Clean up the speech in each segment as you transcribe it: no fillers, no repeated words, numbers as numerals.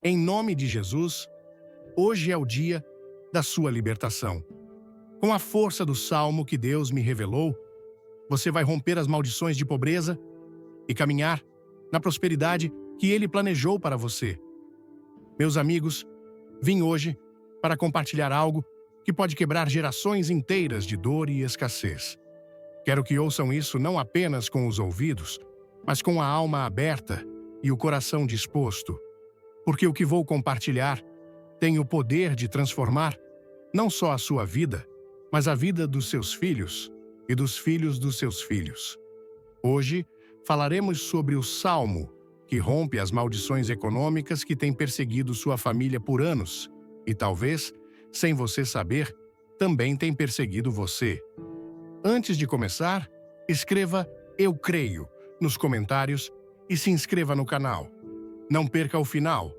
Em nome de Jesus, hoje é o dia da sua libertação. Com a força do salmo que Deus me revelou, você vai romper as maldições de pobreza e caminhar na prosperidade que Ele planejou para você. Meus amigos, vim hoje para compartilhar algo que pode quebrar gerações inteiras de dor e escassez. Quero que ouçam isso não apenas com os ouvidos, mas com a alma aberta e o coração disposto, porque o que vou compartilhar tem o poder de transformar não só a sua vida, mas a vida dos seus filhos e dos filhos dos seus filhos. Hoje, falaremos sobre o Salmo, que rompe as maldições econômicas que têm perseguido sua família por anos e talvez, sem você saber, também tem perseguido você. Antes de começar, escreva "Eu creio" nos comentários e se inscreva no canal. Não perca o final,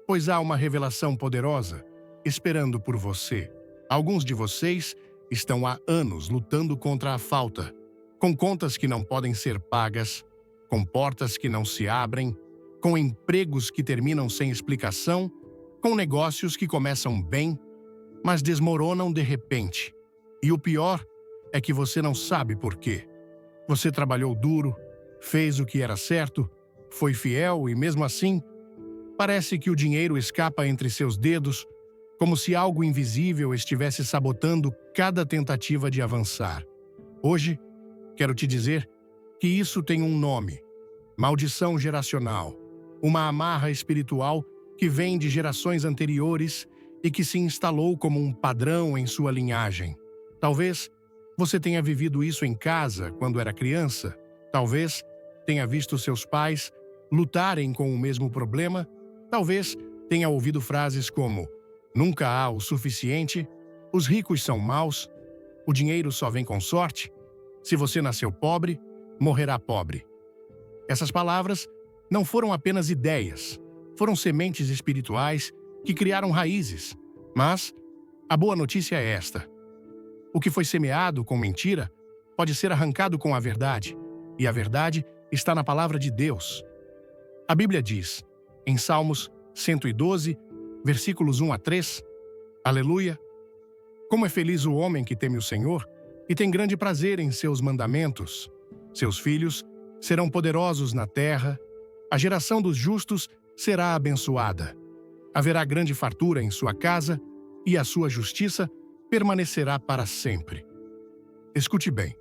pois há uma revelação poderosa esperando por você. Alguns de vocês estão há anos lutando contra a falta, com contas que não podem ser pagas, com portas que não se abrem, com empregos que terminam sem explicação, com negócios que começam bem, mas desmoronam de repente. E o pior é que você não sabe por quê. Você trabalhou duro, fez o que era certo, foi fiel e mesmo assim, parece que o dinheiro escapa entre seus dedos, como se algo invisível estivesse sabotando cada tentativa de avançar. Hoje, quero te dizer que isso tem um nome: maldição geracional, uma amarra espiritual que vem de gerações anteriores e que se instalou como um padrão em sua linhagem. Talvez você tenha vivido isso em casa quando era criança, talvez tenha visto seus pais lutarem com o mesmo problema, talvez tenha ouvido frases como "nunca há o suficiente", "os ricos são maus", "o dinheiro só vem com sorte", "se você nasceu pobre, morrerá pobre". Essas palavras não foram apenas ideias, foram sementes espirituais que criaram raízes. Mas a boa notícia é esta: o que foi semeado com mentira pode ser arrancado com a verdade, e a verdade está na palavra de Deus. A Bíblia diz, em Salmos 112, versículos 1 a 3, Aleluia! Como é feliz o homem que teme o Senhor e tem grande prazer em seus mandamentos. Seus filhos serão poderosos na terra, a geração dos justos será abençoada. Haverá grande fartura em sua casa e a sua justiça permanecerá para sempre. Escute bem,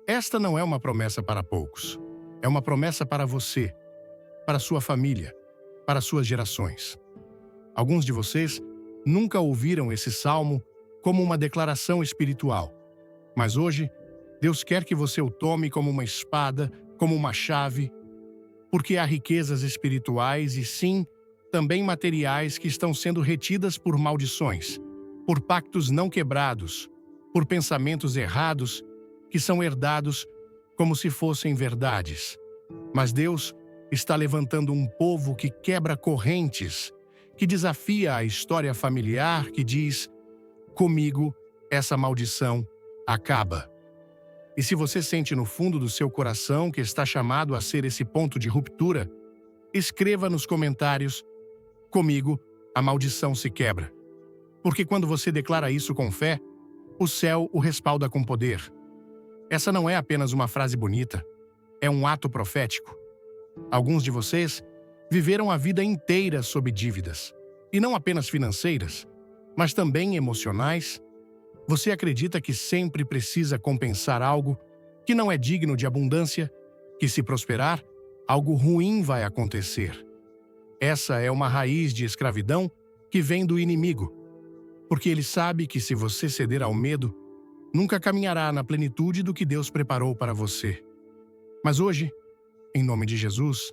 esta não é uma promessa para poucos, é uma promessa para você, para sua família, para suas gerações. Alguns de vocês nunca ouviram esse salmo como uma declaração espiritual, mas hoje Deus quer que você o tome como uma espada, como uma chave, porque há riquezas espirituais e sim, também materiais que estão sendo retidas por maldições, por pactos não quebrados, por pensamentos errados que são herdados como se fossem verdades. Mas Deus está levantando um povo que quebra correntes, que desafia a história familiar, que diz: "Comigo, essa maldição acaba". E se você sente no fundo do seu coração que está chamado a ser esse ponto de ruptura, escreva nos comentários: "Comigo, a maldição se quebra". Porque quando você declara isso com fé, o céu o respalda com poder. Essa não é apenas uma frase bonita, é um ato profético. Alguns de vocês viveram a vida inteira sob dívidas, e não apenas financeiras, mas também emocionais. Você acredita que sempre precisa compensar algo que não é digno de abundância, que se prosperar, algo ruim vai acontecer. Essa é uma raiz de escravidão que vem do inimigo, porque ele sabe que se você ceder ao medo, nunca caminhará na plenitude do que Deus preparou para você. Mas hoje, em nome de Jesus,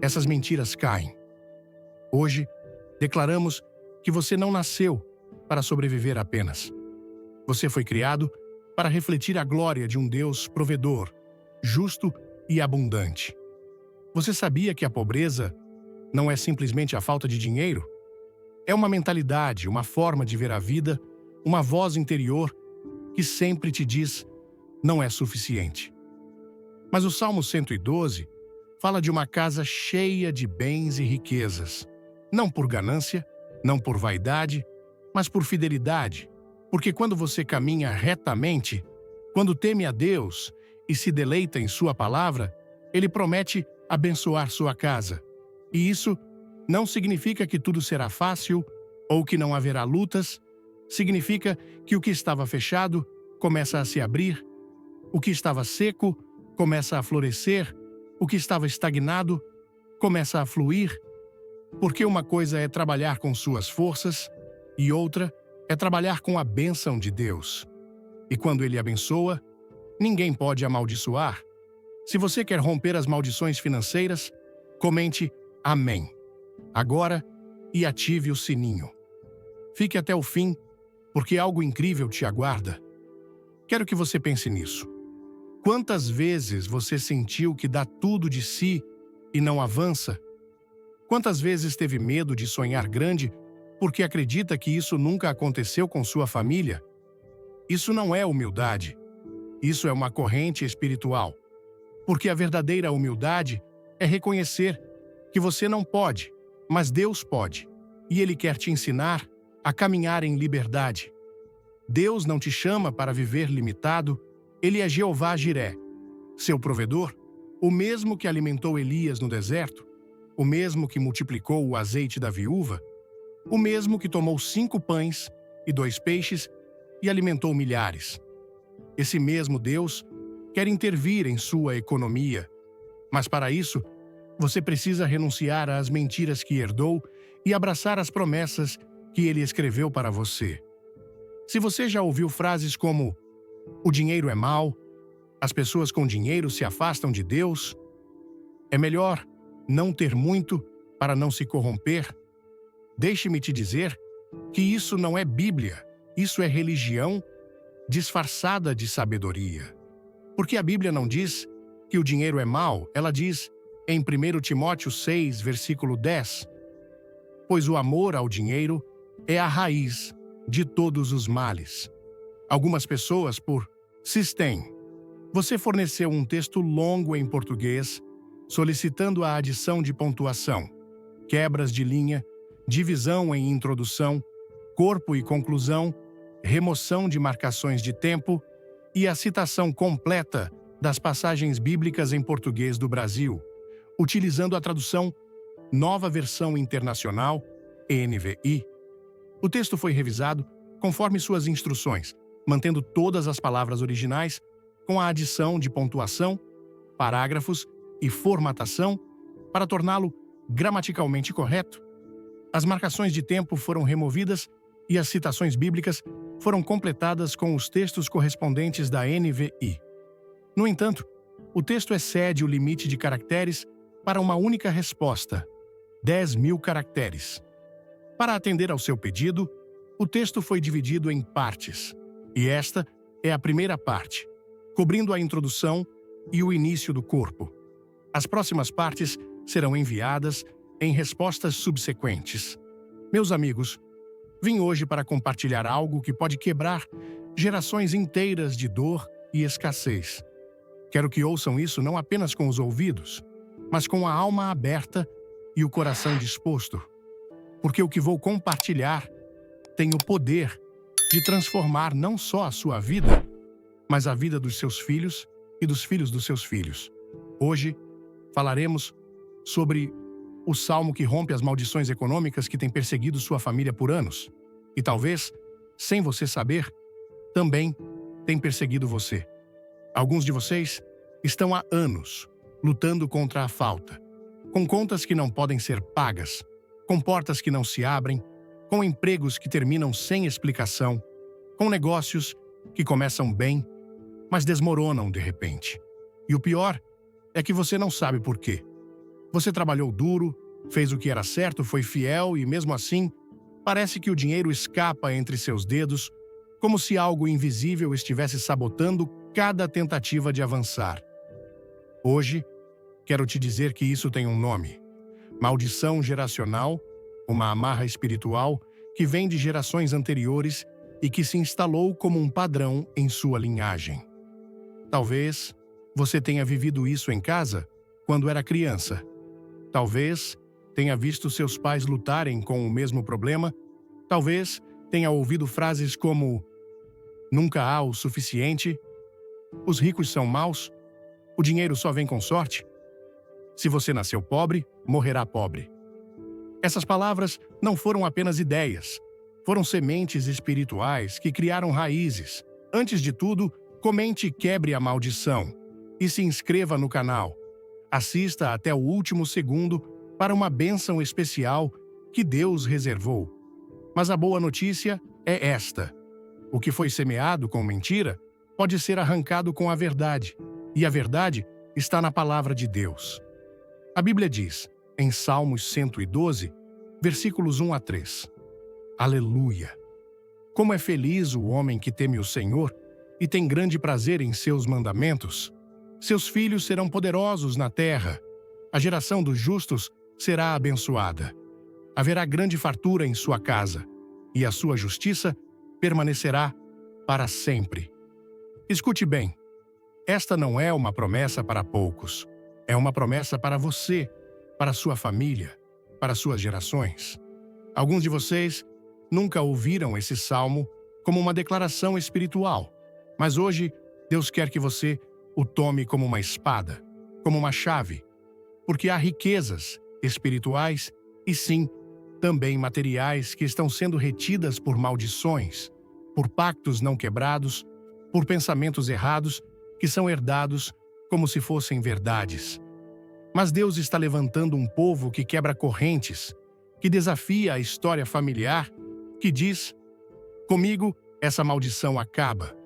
essas mentiras caem. Hoje, declaramos que você não nasceu para sobreviver apenas. Você foi criado para refletir a glória de um Deus provedor, justo e abundante. Você sabia que a pobreza não é simplesmente a falta de dinheiro? É uma mentalidade, uma forma de ver a vida, uma voz interior que sempre te diz: não é suficiente. Mas o Salmo 112 fala de uma casa cheia de bens e riquezas. Não por ganância, não por vaidade, mas por fidelidade. Porque quando você caminha retamente, quando teme a Deus e se deleita em sua palavra, Ele promete abençoar sua casa. E isso não significa que tudo será fácil ou que não haverá lutas. Significa que o que estava fechado começa a se abrir, o que estava seco começa a florescer, o que estava estagnado começa a fluir, porque uma coisa é trabalhar com suas forças e outra é trabalhar com a bênção de Deus. E quando Ele abençoa, ninguém pode amaldiçoar. Se você quer romper as maldições financeiras, comente Amém agora e ative o sininho. Fique até o fim, porque algo incrível te aguarda. Quero que você pense nisso. Quantas vezes você sentiu que dá tudo de si e não avança? Quantas vezes teve medo de sonhar grande porque acredita que isso nunca aconteceu com sua família? Isso não é humildade. Isso é uma corrente espiritual. Porque a verdadeira humildade é reconhecer que você não pode, mas Deus pode. E Ele quer te ensinar a caminhar em liberdade. Deus não te chama para viver limitado. Ele é Jeová Jiré, seu provedor, o mesmo que alimentou Elias no deserto, o mesmo que multiplicou o azeite da viúva, o mesmo que tomou 5 pães e 2 peixes e alimentou milhares. Esse mesmo Deus quer intervir em sua economia, mas para isso, você precisa renunciar às mentiras que herdou e abraçar as promessas que Ele escreveu para você. Se você já ouviu frases como "o dinheiro é mau", "as pessoas com dinheiro se afastam de Deus", "é melhor não ter muito para não se corromper", deixe-me te dizer que isso não é Bíblia, isso é religião disfarçada de sabedoria. Porque a Bíblia não diz que o dinheiro é mau, ela diz em 1 Timóteo 6, versículo 10, "Pois o amor ao dinheiro é a raiz de todos os males." Algumas pessoas, por "sistem", você forneceu um texto longo em português, solicitando a adição de pontuação, quebras de linha, divisão em introdução, corpo e conclusão, remoção de marcações de tempo e a citação completa das passagens bíblicas em português do Brasil, utilizando a tradução Nova Versão Internacional, NVI. O texto foi revisado conforme suas instruções, mantendo todas as palavras originais, com a adição de pontuação, parágrafos e formatação para torná-lo gramaticalmente correto. As marcações de tempo foram removidas e as citações bíblicas foram completadas com os textos correspondentes da NVI. No entanto, o texto excede o limite de caracteres para uma única resposta, 10.000 caracteres. Para atender ao seu pedido, o texto foi dividido em partes, e esta é a primeira parte, cobrindo a introdução e o início do corpo. As próximas partes serão enviadas em respostas subsequentes. Meus amigos, vim hoje para compartilhar algo que pode quebrar gerações inteiras de dor e escassez. Quero que ouçam isso não apenas com os ouvidos, mas com a alma aberta e o coração disposto. Porque o que vou compartilhar tem o poder de transformar não só a sua vida, mas a vida dos seus filhos e dos filhos dos seus filhos. Hoje, falaremos sobre o salmo que rompe as maldições econômicas que têm perseguido sua família por anos. E talvez, sem você saber, também tem perseguido você. Alguns de vocês estão há anos lutando contra a falta, com contas que não podem ser pagas, com portas que não se abrem, com empregos que terminam sem explicação, com negócios que começam bem, mas desmoronam de repente. E o pior é que você não sabe por quê. Você trabalhou duro, fez o que era certo, foi fiel e, mesmo assim, parece que o dinheiro escapa entre seus dedos, como se algo invisível estivesse sabotando cada tentativa de avançar. Hoje, quero te dizer que isso tem um nome: maldição geracional, uma amarra espiritual que vem de gerações anteriores e que se instalou como um padrão em sua linhagem. Talvez você tenha vivido isso em casa quando era criança. Talvez tenha visto seus pais lutarem com o mesmo problema, talvez tenha ouvido frases como: nunca há o suficiente, os ricos são maus, o dinheiro só vem com sorte, se você nasceu pobre, morrerá pobre. Essas palavras não foram apenas ideias, foram sementes espirituais que criaram raízes. Antes de tudo, comente e quebre a maldição e se inscreva no canal. Assista até o último segundo para uma bênção especial que Deus reservou. Mas a boa notícia é esta: o que foi semeado com mentira pode ser arrancado com a verdade, e a verdade está na palavra de Deus. A Bíblia diz, em Salmos 112, versículos 1 a 3, Aleluia! Como é feliz o homem que teme o Senhor e tem grande prazer em seus mandamentos. Seus filhos serão poderosos na terra. A geração dos justos será abençoada. Haverá grande fartura em sua casa, e a sua justiça permanecerá para sempre. Escute bem, esta não é uma promessa para poucos. É uma promessa para você, para sua família, para suas gerações. Alguns de vocês nunca ouviram esse salmo como uma declaração espiritual, mas hoje Deus quer que você o tome como uma espada, como uma chave, porque há riquezas espirituais e sim, também materiais que estão sendo retidas por maldições, por pactos não quebrados, por pensamentos errados que são herdados como se fossem verdades. Mas Deus está levantando um povo que quebra correntes, que desafia a história familiar, que diz: comigo essa maldição acaba.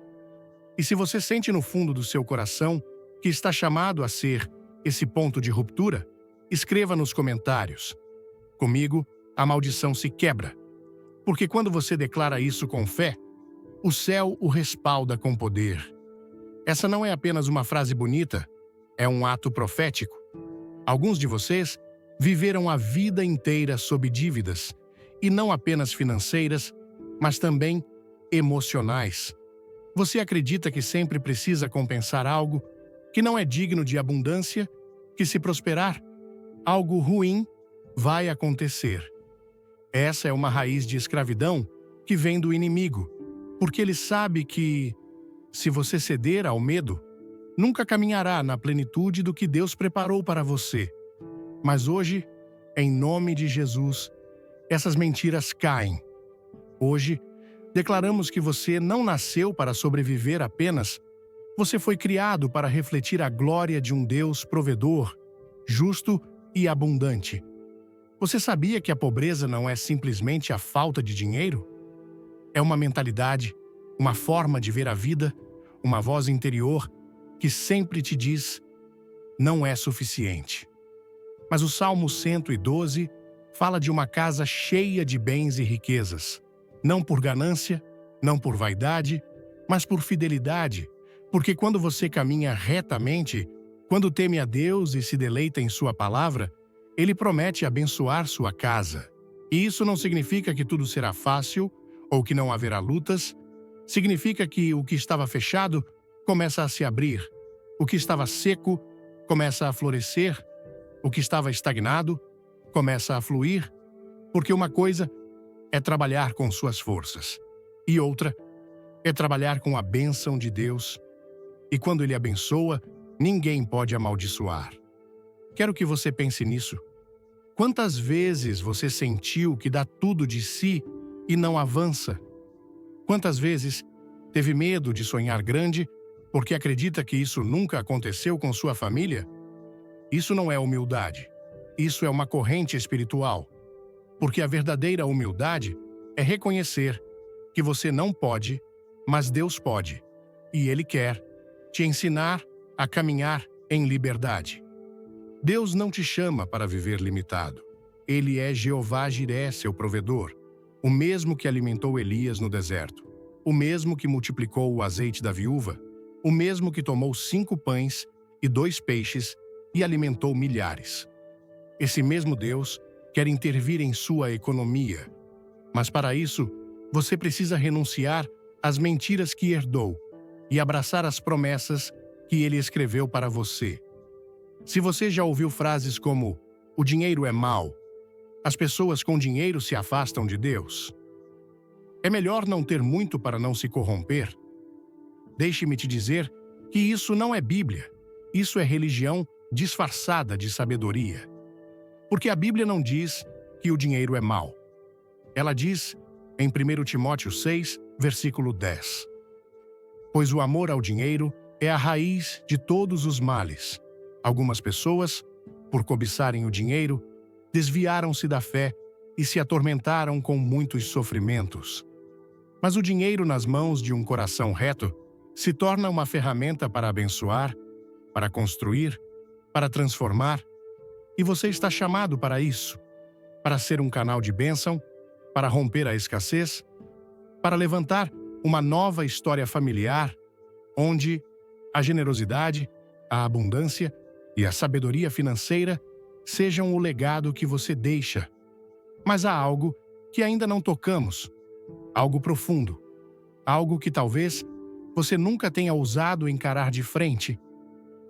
E se você sente no fundo do seu coração que está chamado a ser esse ponto de ruptura, escreva nos comentários: comigo a maldição se quebra. Porque quando você declara isso com fé, o céu o respalda com poder. Essa não é apenas uma frase bonita, é um ato profético. Alguns de vocês viveram a vida inteira sob dívidas, e não apenas financeiras, mas também emocionais. Você acredita que sempre precisa compensar algo, que não é digno de abundância, que se prosperar, algo ruim vai acontecer. Essa é uma raiz de escravidão que vem do inimigo, porque ele sabe que, se você ceder ao medo, nunca caminhará na plenitude do que Deus preparou para você. Mas hoje, em nome de Jesus, essas mentiras caem. Hoje, declaramos que você não nasceu para sobreviver apenas, você foi criado para refletir a glória de um Deus provedor, justo e abundante. Você sabia que a pobreza não é simplesmente a falta de dinheiro? É uma mentalidade, uma forma de ver a vida, uma voz interior que sempre te diz: não é suficiente. Mas o Salmo 112 fala de uma casa cheia de bens e riquezas, não por ganância, não por vaidade, mas por fidelidade, porque quando você caminha retamente, quando teme a Deus e se deleita em sua palavra, Ele promete abençoar sua casa. E isso não significa que tudo será fácil ou que não haverá lutas, significa que o que estava fechado começa a se abrir, o que estava seco começa a florescer, o que estava estagnado começa a fluir, porque uma coisa é trabalhar com suas forças, e outra é trabalhar com a bênção de Deus, e quando Ele abençoa, ninguém pode amaldiçoar. Quero que você pense nisso. Quantas vezes você sentiu que dá tudo de si e não avança? Quantas vezes teve medo de sonhar grande porque acredita que isso nunca aconteceu com sua família? Isso não é humildade. Isso é uma corrente espiritual. Porque a verdadeira humildade é reconhecer que você não pode, mas Deus pode. E Ele quer te ensinar a caminhar em liberdade. Deus não te chama para viver limitado. Ele é Jeová Jiré, seu provedor, o mesmo que alimentou Elias no deserto, o mesmo que multiplicou o azeite da viúva, o mesmo que tomou 5 pães e 2 peixes e alimentou milhares. Esse mesmo Deus quer intervir em sua economia. Mas para isso, você precisa renunciar às mentiras que herdou e abraçar as promessas que Ele escreveu para você. Se você já ouviu frases como: o dinheiro é mau, as pessoas com dinheiro se afastam de Deus. É melhor não ter muito para não se corromper. Deixe-me te dizer que isso não é Bíblia. Isso é religião disfarçada de sabedoria. Porque a Bíblia não diz que o dinheiro é mau. Ela diz, em 1 Timóteo 6, versículo 10: pois o amor ao dinheiro é a raiz de todos os males. Algumas pessoas, por cobiçarem o dinheiro, desviaram-se da fé e se atormentaram com muitos sofrimentos. Mas o dinheiro nas mãos de um coração reto se torna uma ferramenta para abençoar, para construir, para transformar, e você está chamado para isso, para ser um canal de bênção, para romper a escassez, para levantar uma nova história familiar, onde a generosidade, a abundância e a sabedoria financeira sejam o legado que você deixa. Mas há algo que ainda não tocamos, algo profundo, algo que talvez você nunca tenha ousado encarar de frente.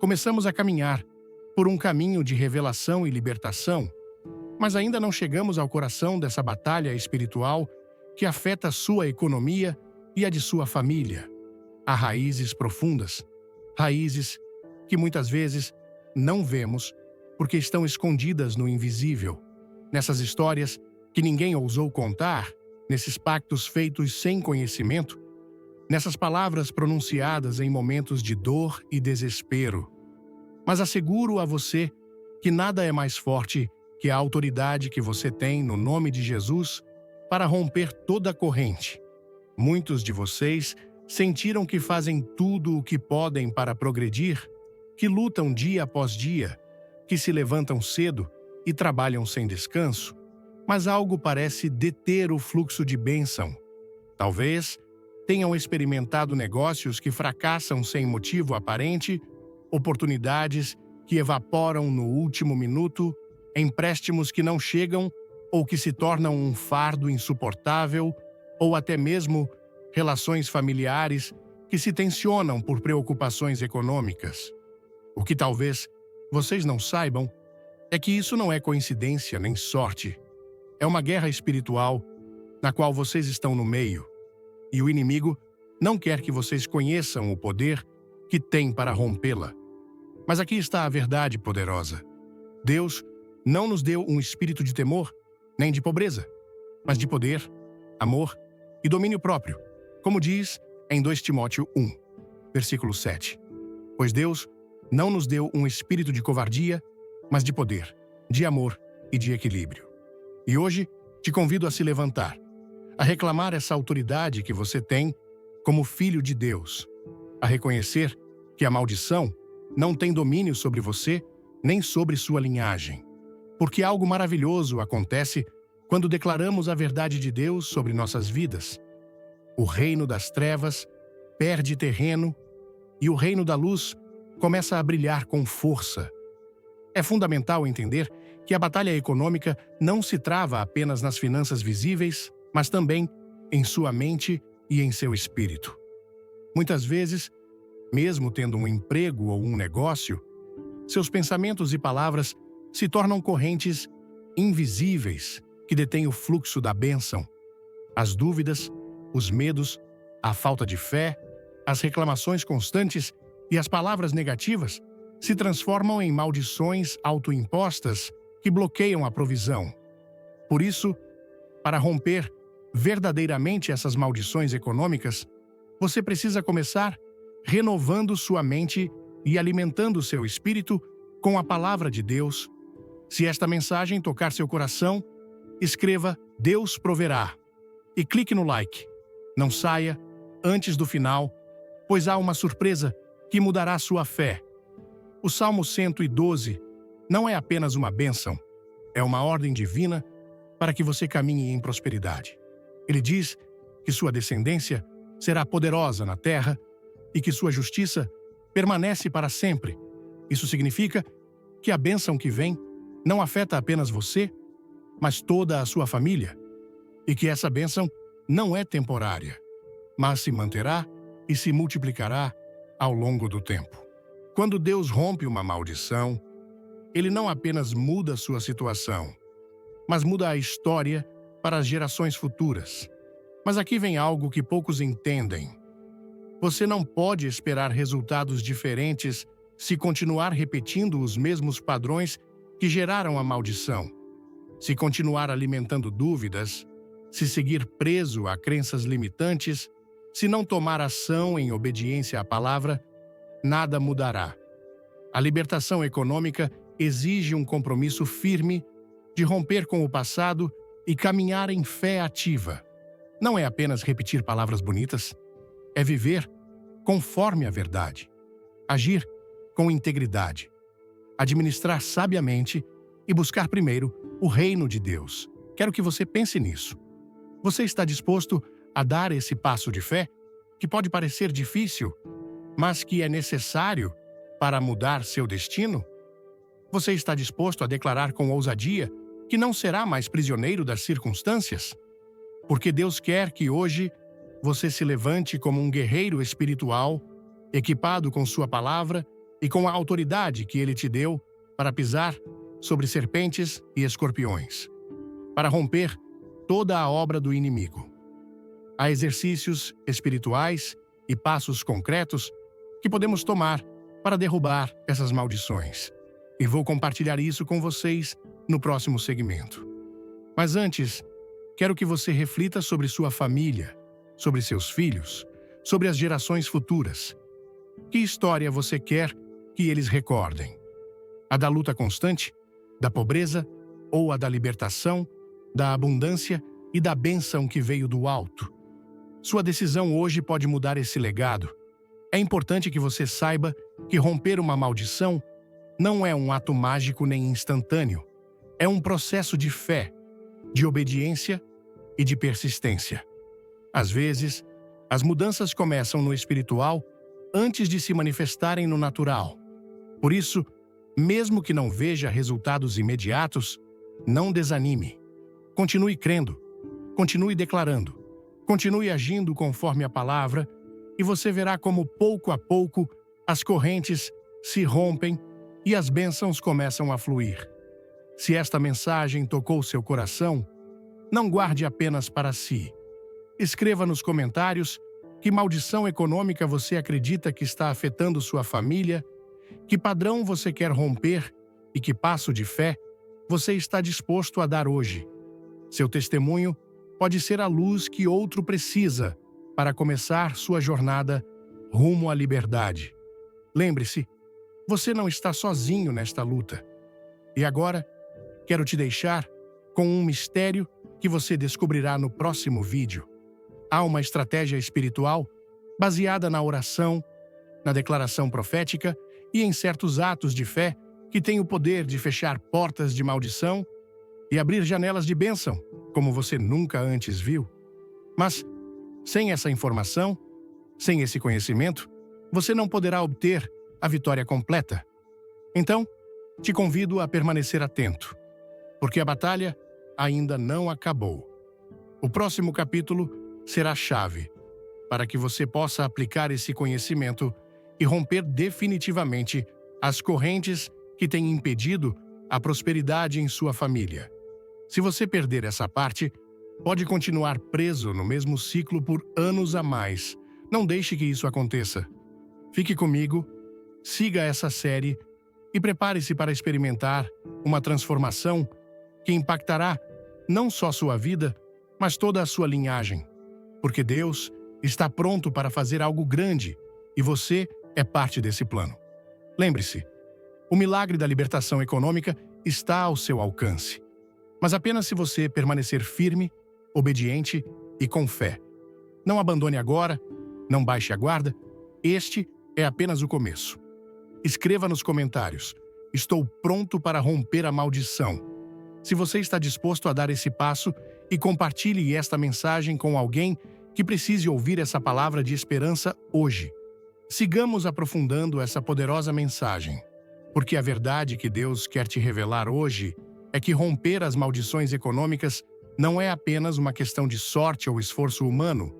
Começamos a caminhar por um caminho de revelação e libertação, mas ainda não chegamos ao coração dessa batalha espiritual que afeta sua economia e a de sua família. Há raízes profundas, raízes que muitas vezes não vemos porque estão escondidas no invisível, nessas histórias que ninguém ousou contar, nesses pactos feitos sem conhecimento, nessas palavras pronunciadas em momentos de dor e desespero. Mas asseguro a você que nada é mais forte que a autoridade que você tem no nome de Jesus para romper toda a corrente. Muitos de vocês sentiram que fazem tudo o que podem para progredir, que lutam dia após dia, que se levantam cedo e trabalham sem descanso, mas algo parece deter o fluxo de bênção. Talvez tenham experimentado negócios que fracassam sem motivo aparente, oportunidades que evaporam no último minuto, empréstimos que não chegam ou que se tornam um fardo insuportável, ou até mesmo relações familiares que se tensionam por preocupações econômicas. O que talvez vocês não saibam é que isso não é coincidência nem sorte. É uma guerra espiritual na qual vocês estão no meio, e o inimigo não quer que vocês conheçam o poder que tem para rompê-la. Mas aqui está a verdade poderosa. Deus não nos deu um espírito de temor, nem de pobreza, mas de poder, amor e domínio próprio, como diz em 2 Timóteo 1, versículo 7. Pois Deus não nos deu um espírito de covardia, mas de poder, de amor e de equilíbrio. E hoje te convido a se levantar, a reclamar essa autoridade que você tem como filho de Deus, a reconhecer que a maldição não tem domínio sobre você nem sobre sua linhagem. Porque algo maravilhoso acontece quando declaramos a verdade de Deus sobre nossas vidas. O reino das trevas perde terreno e o reino da luz começa a brilhar com força. É fundamental entender que a batalha econômica não se trava apenas nas finanças visíveis, mas também em sua mente e em seu espírito. Muitas vezes, mesmo tendo um emprego ou um negócio, seus pensamentos e palavras se tornam correntes invisíveis que detêm o fluxo da bênção. As dúvidas, os medos, a falta de fé, as reclamações constantes e as palavras negativas se transformam em maldições autoimpostas que bloqueiam a provisão. Por isso, para romper verdadeiramente essas maldições econômicas, você precisa começar renovando sua mente e alimentando seu espírito com a palavra de Deus. Se esta mensagem tocar seu coração, escreva Deus proverá e clique no like. Não saia antes do final, pois há uma surpresa que mudará sua fé. O Salmo 112 não é apenas uma bênção, é uma ordem divina para que você caminhe em prosperidade. Ele diz que sua descendência será poderosa na terra e que sua justiça permanece para sempre. Isso significa que a bênção que vem não afeta apenas você, mas toda a sua família, e que essa bênção não é temporária, mas se manterá e se multiplicará ao longo do tempo. Quando Deus rompe uma maldição, Ele não apenas muda sua situação, mas muda a história para as gerações futuras. Mas aqui vem algo que poucos entendem. Você não pode esperar resultados diferentes se continuar repetindo os mesmos padrões que geraram a maldição. Se continuar alimentando dúvidas, se seguir preso a crenças limitantes, se não tomar ação em obediência à palavra, nada mudará. A libertação econômica exige um compromisso firme de romper com o passado e caminhar em fé ativa. Não é apenas repetir palavras bonitas, é viver conforme a verdade, agir com integridade, administrar sabiamente e buscar primeiro o reino de Deus. Quero que você pense nisso. Você está disposto a dar esse passo de fé, que pode parecer difícil, mas que é necessário para mudar seu destino? Você está disposto a declarar com ousadia que não será mais prisioneiro das circunstâncias? Porque Deus quer que hoje você se levante como um guerreiro espiritual, equipado com sua palavra e com a autoridade que Ele te deu para pisar sobre serpentes e escorpiões, para romper toda a obra do inimigo. Há exercícios espirituais e passos concretos que podemos tomar para derrubar essas maldições. E vou compartilhar isso com vocês no próximo segmento. Mas antes, quero que você reflita sobre sua família, sobre seus filhos, sobre as gerações futuras. Que história você quer que eles recordem? A da luta constante, da pobreza ou a da libertação, da abundância e da bênção que veio do alto? Sua decisão hoje pode mudar esse legado. É importante que você saiba que romper uma maldição não é um ato mágico nem instantâneo. É um processo de fé, de obediência e de persistência. Às vezes, as mudanças começam no espiritual antes de se manifestarem no natural. Por isso, mesmo que não veja resultados imediatos, não desanime. Continue crendo, continue declarando, continue agindo conforme a palavra e você verá como pouco a pouco as correntes se rompem e as bênçãos começam a fluir. Se esta mensagem tocou seu coração, não guarde apenas para si. Escreva nos comentários que maldição econômica você acredita que está afetando sua família, que padrão você quer romper e que passo de fé você está disposto a dar hoje. Seu testemunho pode ser a luz que outro precisa para começar sua jornada rumo à liberdade. Lembre-se, você não está sozinho nesta luta. E agora, quero te deixar com um mistério que você descobrirá no próximo vídeo. Há uma estratégia espiritual baseada na oração, na declaração profética e em certos atos de fé que tem o poder de fechar portas de maldição e abrir janelas de bênção, como você nunca antes viu. Mas, sem essa informação, sem esse conhecimento, você não poderá obter a vitória completa. Então, te convido a permanecer atento, porque a batalha ainda não acabou. O próximo capítulo será a chave para que você possa aplicar esse conhecimento e romper definitivamente as correntes que têm impedido a prosperidade em sua família. Se você perder essa parte, pode continuar preso no mesmo ciclo por anos a mais. Não deixe que isso aconteça. Fique comigo, siga essa série e prepare-se para experimentar uma transformação que impactará não só sua vida, mas toda a sua linhagem. Porque Deus está pronto para fazer algo grande e você é parte desse plano. Lembre-se, o milagre da libertação econômica está ao seu alcance. Mas apenas se você permanecer firme, obediente e com fé. Não abandone agora, não baixe a guarda. Este é apenas o começo. Escreva nos comentários: estou pronto para romper a maldição. Se você está disposto a dar esse passo e compartilhe esta mensagem com alguém que precise ouvir essa palavra de esperança hoje. Sigamos aprofundando essa poderosa mensagem, porque a verdade que Deus quer te revelar hoje é que romper as maldições econômicas não é apenas uma questão de sorte ou esforço humano,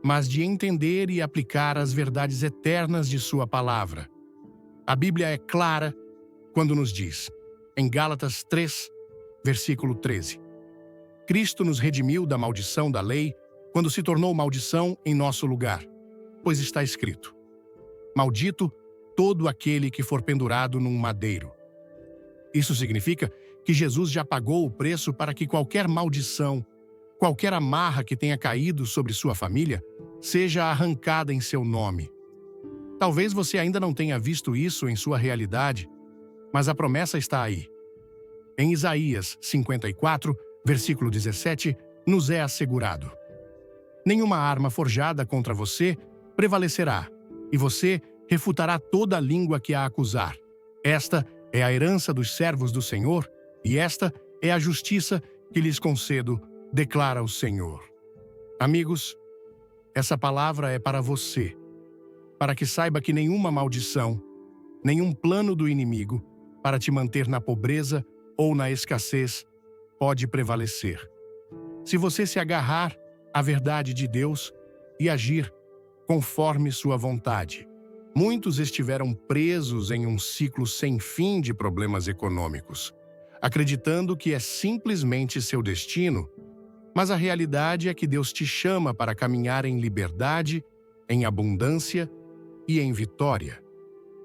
mas de entender e aplicar as verdades eternas de sua palavra. A Bíblia é clara quando nos diz, em Gálatas 3, versículo 13, Cristo nos redimiu da maldição da lei quando se tornou maldição em nosso lugar, pois está escrito: maldito todo aquele que for pendurado num madeiro. Isso significa que Jesus já pagou o preço para que qualquer maldição, qualquer amarra que tenha caído sobre sua família, seja arrancada em seu nome. Talvez você ainda não tenha visto isso em sua realidade, mas a promessa está aí. Em Isaías 54, versículo 17, nos é assegurado: nenhuma arma forjada contra você prevalecerá, e você refutará toda a língua que a acusar. Esta é a herança dos servos do Senhor, e esta é a justiça que lhes concedo, declara o Senhor. Amigos, essa palavra é para você, para que saiba que nenhuma maldição, nenhum plano do inimigo para te manter na pobreza ou na escassez pode prevalecer. Se você se agarrar à verdade de Deus e agir conforme sua vontade. Muitos estiveram presos em um ciclo sem fim de problemas econômicos, acreditando que é simplesmente seu destino, mas a realidade é que Deus te chama para caminhar em liberdade, em abundância e em vitória.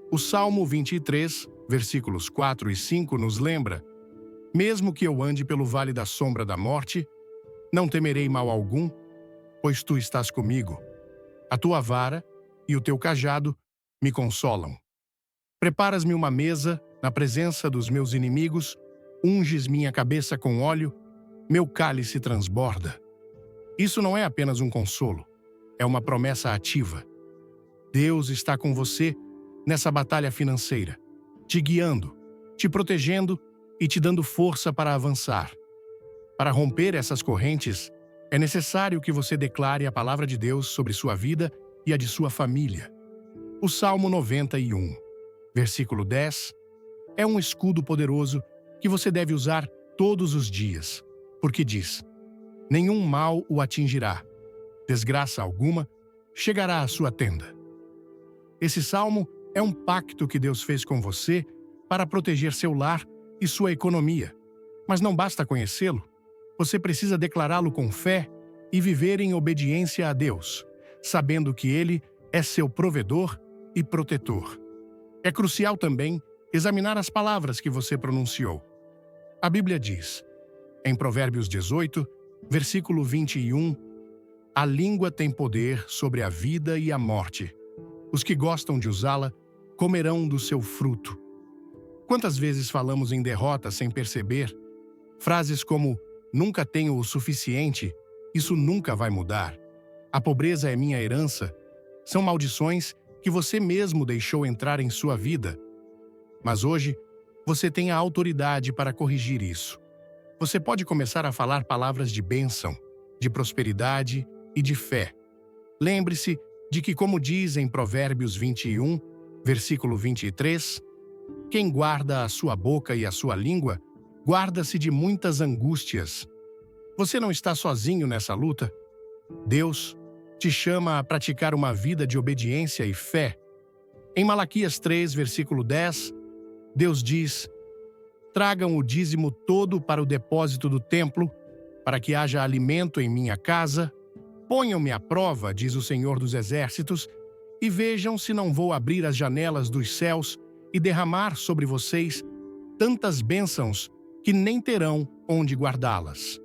O Salmo 23, versículos 4 e 5 nos lembra: mesmo que eu ande pelo vale da sombra da morte, não temerei mal algum, pois tu estás comigo. A tua vara e o teu cajado me consolam. Preparas-me uma mesa na presença dos meus inimigos, unges minha cabeça com óleo, meu cálice transborda. Isso não é apenas um consolo, é uma promessa ativa. Deus está com você nessa batalha financeira, te guiando, te protegendo e te dando força para avançar. Para romper essas correntes, é necessário que você declare a palavra de Deus sobre sua vida e a de sua família. O Salmo 91, versículo 10, é um escudo poderoso que você deve usar todos os dias, porque diz: nenhum mal o atingirá, desgraça alguma chegará à sua tenda. Esse salmo é um pacto que Deus fez com você para proteger seu lar e sua economia. Mas não basta conhecê-lo, você precisa declará-lo com fé e viver em obediência a Deus, sabendo que Ele é seu provedor e protetor. É crucial também examinar as palavras que você pronunciou. A Bíblia diz, em Provérbios 18, versículo 21, a língua tem poder sobre a vida e a morte. Os que gostam de usá-la comerão do seu fruto. Quantas vezes falamos em derrota sem perceber? Frases como, nunca tenho o suficiente, isso nunca vai mudar. A pobreza é minha herança. São maldições que você mesmo deixou entrar em sua vida. Mas hoje, você tem a autoridade para corrigir isso. Você pode começar a falar palavras de bênção, de prosperidade e de fé. Lembre-se de que, como diz em Provérbios 21, versículo 23, quem guarda a sua boca e a sua língua, guarda-se de muitas angústias. Você não está sozinho nessa luta. Deus te chama a praticar uma vida de obediência e fé. Em Malaquias 3, versículo 10, Deus diz: tragam o dízimo todo para o depósito do templo, para que haja alimento em minha casa. Ponham-me à prova, diz o Senhor dos Exércitos, e vejam se não vou abrir as janelas dos céus e derramar sobre vocês tantas bênçãos que nem terão onde guardá-las.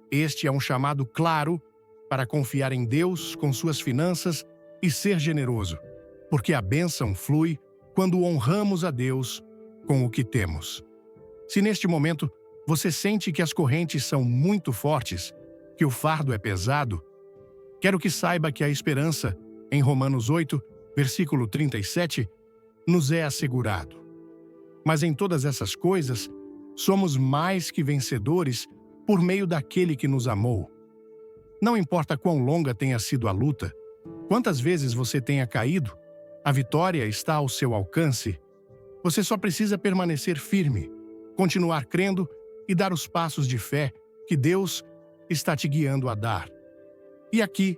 Este é um chamado claro para confiar em Deus com suas finanças e ser generoso, porque a bênção flui quando honramos a Deus com o que temos. Se neste momento você sente que as correntes são muito fortes, que o fardo é pesado, quero que saiba que a esperança, em Romanos 8, versículo 37, nos é assegurado. Mas em todas essas coisas, somos mais que vencedores por meio daquele que nos amou. Não importa quão longa tenha sido a luta, quantas vezes você tenha caído, a vitória está ao seu alcance. Você só precisa permanecer firme, continuar crendo e dar os passos de fé que Deus está te guiando a dar. E aqui,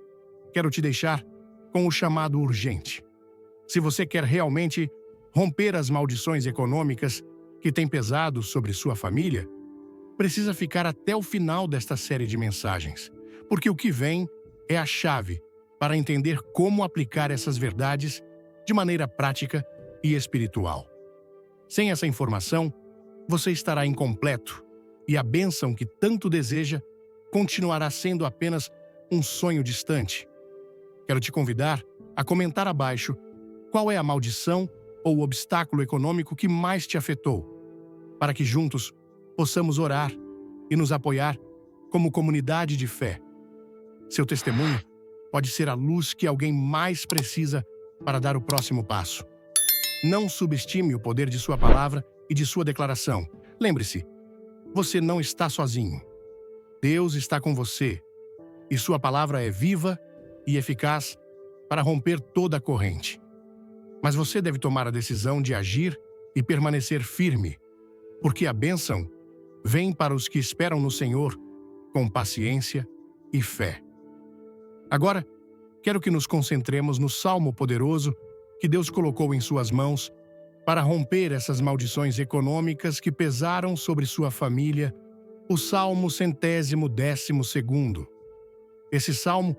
quero te deixar com o chamado urgente. Se você quer realmente romper as maldições econômicas que têm pesado sobre sua família, precisa ficar até o final desta série de mensagens, porque o que vem é a chave para entender como aplicar essas verdades de maneira prática e espiritual. Sem essa informação, você estará incompleto e a bênção que tanto deseja continuará sendo apenas um sonho distante. Quero te convidar a comentar abaixo qual é a maldição ou obstáculo econômico que mais te afetou, para que juntos possamos orar e nos apoiar como comunidade de fé. Seu testemunho pode ser a luz que alguém mais precisa para dar o próximo passo. Não subestime o poder de sua palavra e de sua declaração. Lembre-se, você não está sozinho. Deus está com você e sua palavra é viva e eficaz para romper toda a corrente. Mas você deve tomar a decisão de agir e permanecer firme, porque a bênção vem para os que esperam no Senhor com paciência e fé. Agora, quero que nos concentremos no salmo poderoso que Deus colocou em suas mãos para romper essas maldições econômicas que pesaram sobre sua família, o Salmo 112º. Esse salmo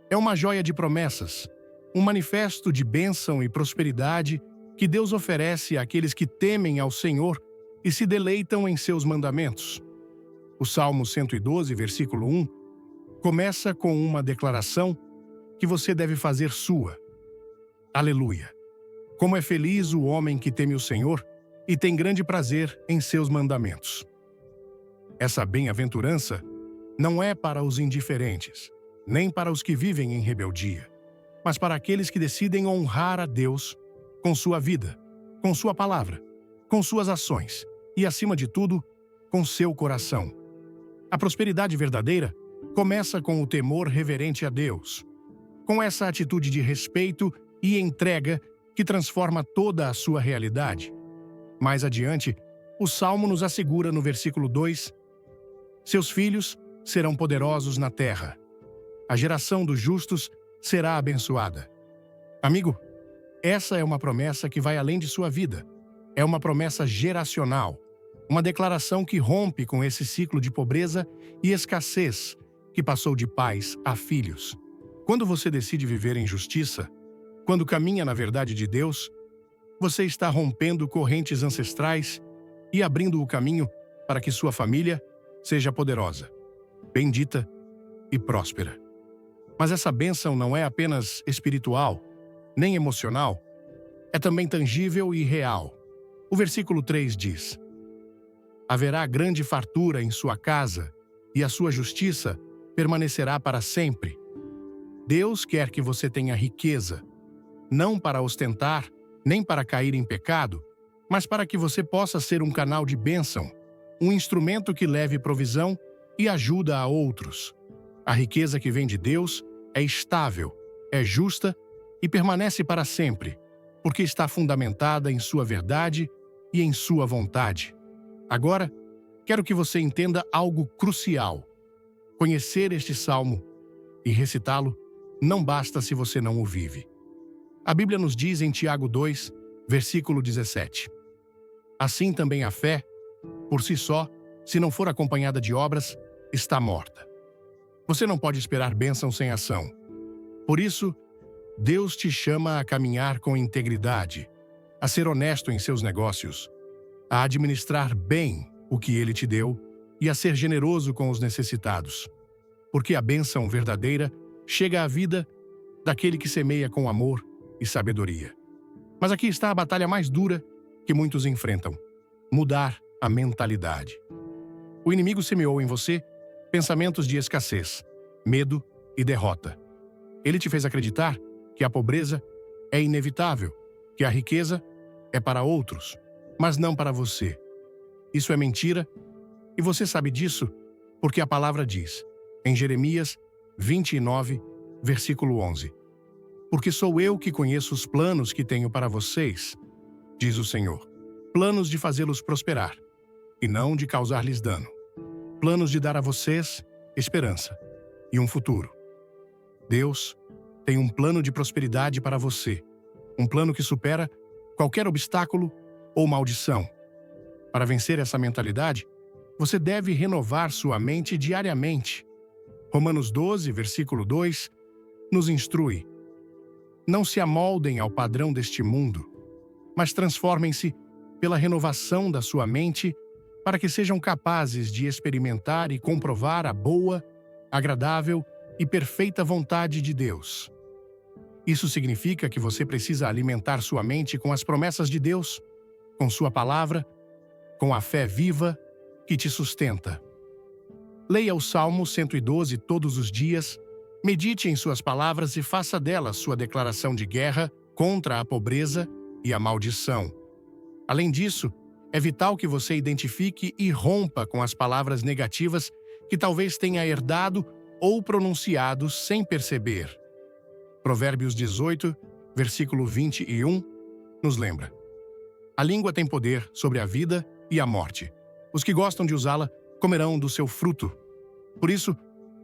é uma joia de promessas, um manifesto de bênção e prosperidade que Deus oferece àqueles que temem ao Senhor e se deleitam em seus mandamentos. O Salmo 112, versículo 1, começa com uma declaração que você deve fazer sua. Aleluia! Como é feliz o homem que teme o Senhor e tem grande prazer em seus mandamentos. Essa bem-aventurança não é para os indiferentes, nem para os que vivem em rebeldia, mas para aqueles que decidem honrar a Deus com sua vida, com sua palavra, com suas ações e, acima de tudo, com seu coração. A prosperidade verdadeira começa com o temor reverente a Deus, com essa atitude de respeito e entrega que transforma toda a sua realidade. Mais adiante, o Salmo nos assegura no versículo 2: seus filhos serão poderosos na terra. A geração dos justos será abençoada. Amigo, essa é uma promessa que vai além de sua vida. É uma promessa geracional, uma declaração que rompe com esse ciclo de pobreza e escassez que passou de pais a filhos. Quando você decide viver em justiça, quando caminha na verdade de Deus, você está rompendo correntes ancestrais e abrindo o caminho para que sua família seja poderosa, bendita e próspera. Mas essa bênção não é apenas espiritual, nem emocional, é também tangível e real. O versículo 3 diz: haverá grande fartura em sua casa e a sua justiça permanecerá para sempre. Deus quer que você tenha riqueza, não para ostentar, nem para cair em pecado, mas para que você possa ser um canal de bênção, um instrumento que leve provisão e ajuda a outros. A riqueza que vem de Deus é estável, é justa e permanece para sempre, porque está fundamentada em sua verdade e em sua vontade. Agora, quero que você entenda algo crucial. Conhecer este salmo e recitá-lo não basta se você não o vive. A Bíblia nos diz em Tiago 2, versículo 17: assim também a fé, por si só, se não for acompanhada de obras, está morta. Você não pode esperar bênção sem ação. Por isso, Deus te chama a caminhar com integridade, a ser honesto em seus negócios, a administrar bem o que Ele te deu e a ser generoso com os necessitados. Porque a bênção verdadeira chega à vida daquele que semeia com amor e sabedoria. Mas aqui está a batalha mais dura que muitos enfrentam: mudar a mentalidade. O inimigo semeou em você pensamentos de escassez, medo e derrota. Ele te fez acreditar que a pobreza é inevitável, que a riqueza é para outros, mas não para você. Isso é mentira, e você sabe disso porque a palavra diz, em Jeremias 29, versículo 11: porque sou eu que conheço os planos que tenho para vocês, diz o Senhor, planos de fazê-los prosperar, e não de causar-lhes dano, planos de dar a vocês esperança e um futuro. Deus tem um plano de prosperidade para você, um plano que supera qualquer obstáculo ou maldição. Para vencer essa mentalidade, Você deve renovar sua mente diariamente. Romanos 12, versículo 2, nos instrui: não se amoldem ao padrão deste mundo, mas transformem-se pela renovação da sua mente para que sejam capazes de experimentar e comprovar a boa, agradável e perfeita vontade de Deus. Isso significa que você precisa alimentar sua mente com as promessas de Deus, com sua palavra, com a fé viva que te sustenta. Leia o Salmo 112 todos os dias, medite em suas palavras e faça delas sua declaração de guerra contra a pobreza e a maldição. Além disso, é vital que você identifique e rompa com as palavras negativas que talvez tenha herdado ou pronunciado sem perceber. Provérbios 18, versículo 21, nos lembra: a língua tem poder sobre a vida e a morte. Os que gostam de usá-la comerão do seu fruto. Por isso,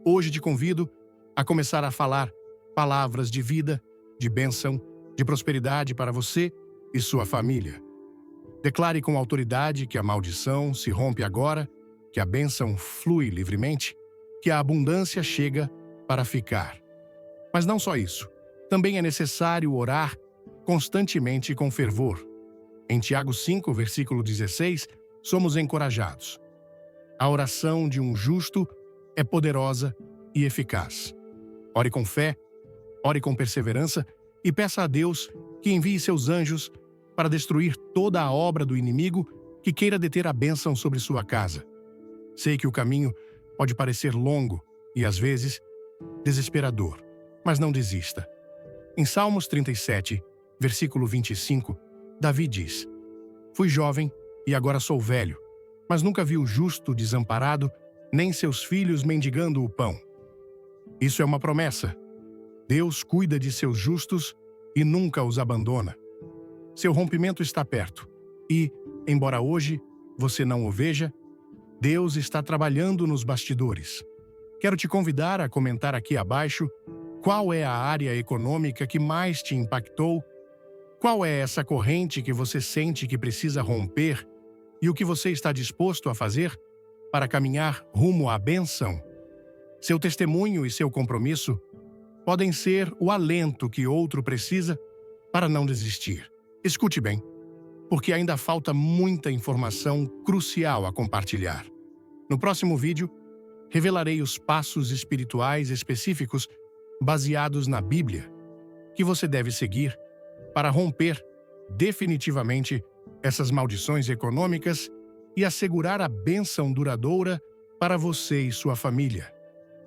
hoje te convido a começar a falar palavras de vida, de bênção, de prosperidade para você e sua família. Declare com autoridade que a maldição se rompe agora, que a bênção flui livremente, que a abundância chega para ficar. Mas não só isso. Também é necessário orar constantemente com fervor. Em Tiago 5, versículo 16, somos encorajados: a oração de um justo é poderosa e eficaz. Ore com fé, ore com perseverança e peça a Deus que envie seus anjos para destruir toda a obra do inimigo que queira deter a bênção sobre sua casa. Sei que o caminho pode parecer longo e, às vezes, desesperador, mas não desista. Em Salmos 37, versículo 25, Davi diz: fui jovem e agora sou velho, mas nunca vi o justo desamparado, nem seus filhos mendigando o pão. Isso é uma promessa. Deus cuida de seus justos e nunca os abandona. Seu rompimento está perto e, embora hoje você não o veja, Deus está trabalhando nos bastidores. Quero te convidar a comentar aqui abaixo qual é a área econômica que mais te impactou, qual é essa corrente que você sente que precisa romper e o que você está disposto a fazer para caminhar rumo à bênção. Seu testemunho e seu compromisso podem ser o alento que outro precisa para não desistir. Escute bem, porque ainda falta muita informação crucial a compartilhar. No próximo vídeo, revelarei os passos espirituais específicos baseados na Bíblia que você deve seguir para romper definitivamente essas maldições econômicas e assegurar a bênção duradoura para você e sua família.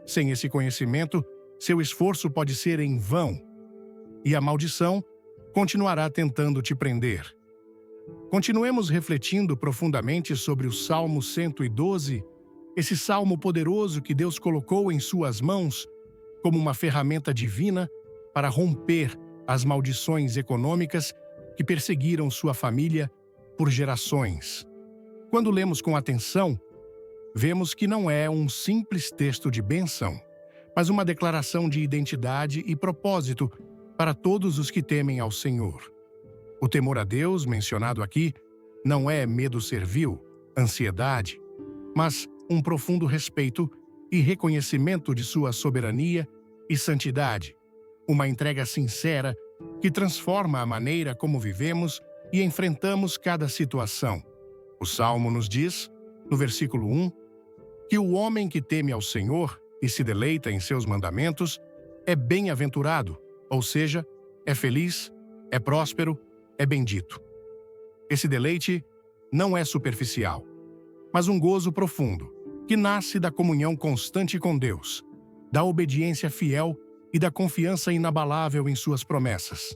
Sem esse conhecimento, seu esforço pode ser em vão e a maldição continuará tentando te prender. Continuemos refletindo profundamente sobre o Salmo 112, esse salmo poderoso que Deus colocou em suas mãos como uma ferramenta divina para romper as maldições econômicas que perseguiram sua família por gerações. Quando lemos com atenção, vemos que não é um simples texto de bênção, mas uma declaração de identidade e propósito para todos os que temem ao Senhor. O temor a Deus, mencionado aqui, não é medo servil, ansiedade, mas um profundo respeito e reconhecimento de sua soberania e santidade, uma entrega sincera que transforma a maneira como vivemos e enfrentamos cada situação. O Salmo nos diz, no versículo 1, que o homem que teme ao Senhor e se deleita em seus mandamentos é bem-aventurado, ou seja, é feliz, é próspero, é bendito. Esse deleite não é superficial, mas um gozo profundo, que nasce da comunhão constante com Deus, da obediência fiel e da confiança inabalável em suas promessas.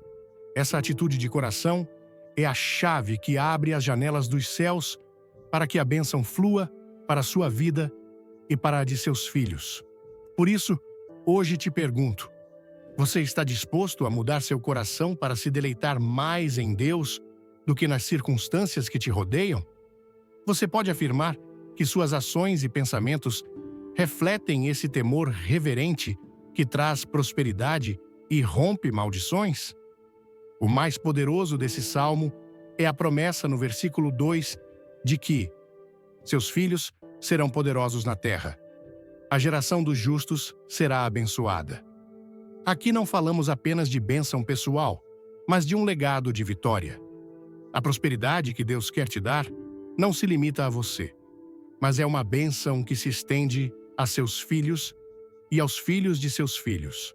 Essa atitude de coração é a chave que abre as janelas dos céus para que a bênção flua para a sua vida e para a de seus filhos. Por isso, hoje te pergunto: você está disposto a mudar seu coração para se deleitar mais em Deus do que nas circunstâncias que te rodeiam? Você pode afirmar que suas ações e pensamentos refletem esse temor reverente que traz prosperidade e rompe maldições? O mais poderoso desse salmo é a promessa no versículo 2 de que seus filhos serão poderosos na terra. A geração dos justos será abençoada. Aqui não falamos apenas de bênção pessoal, mas de um legado de vitória. A prosperidade que Deus quer te dar não se limita a você, mas é uma bênção que se estende a seus filhos e aos filhos de seus filhos.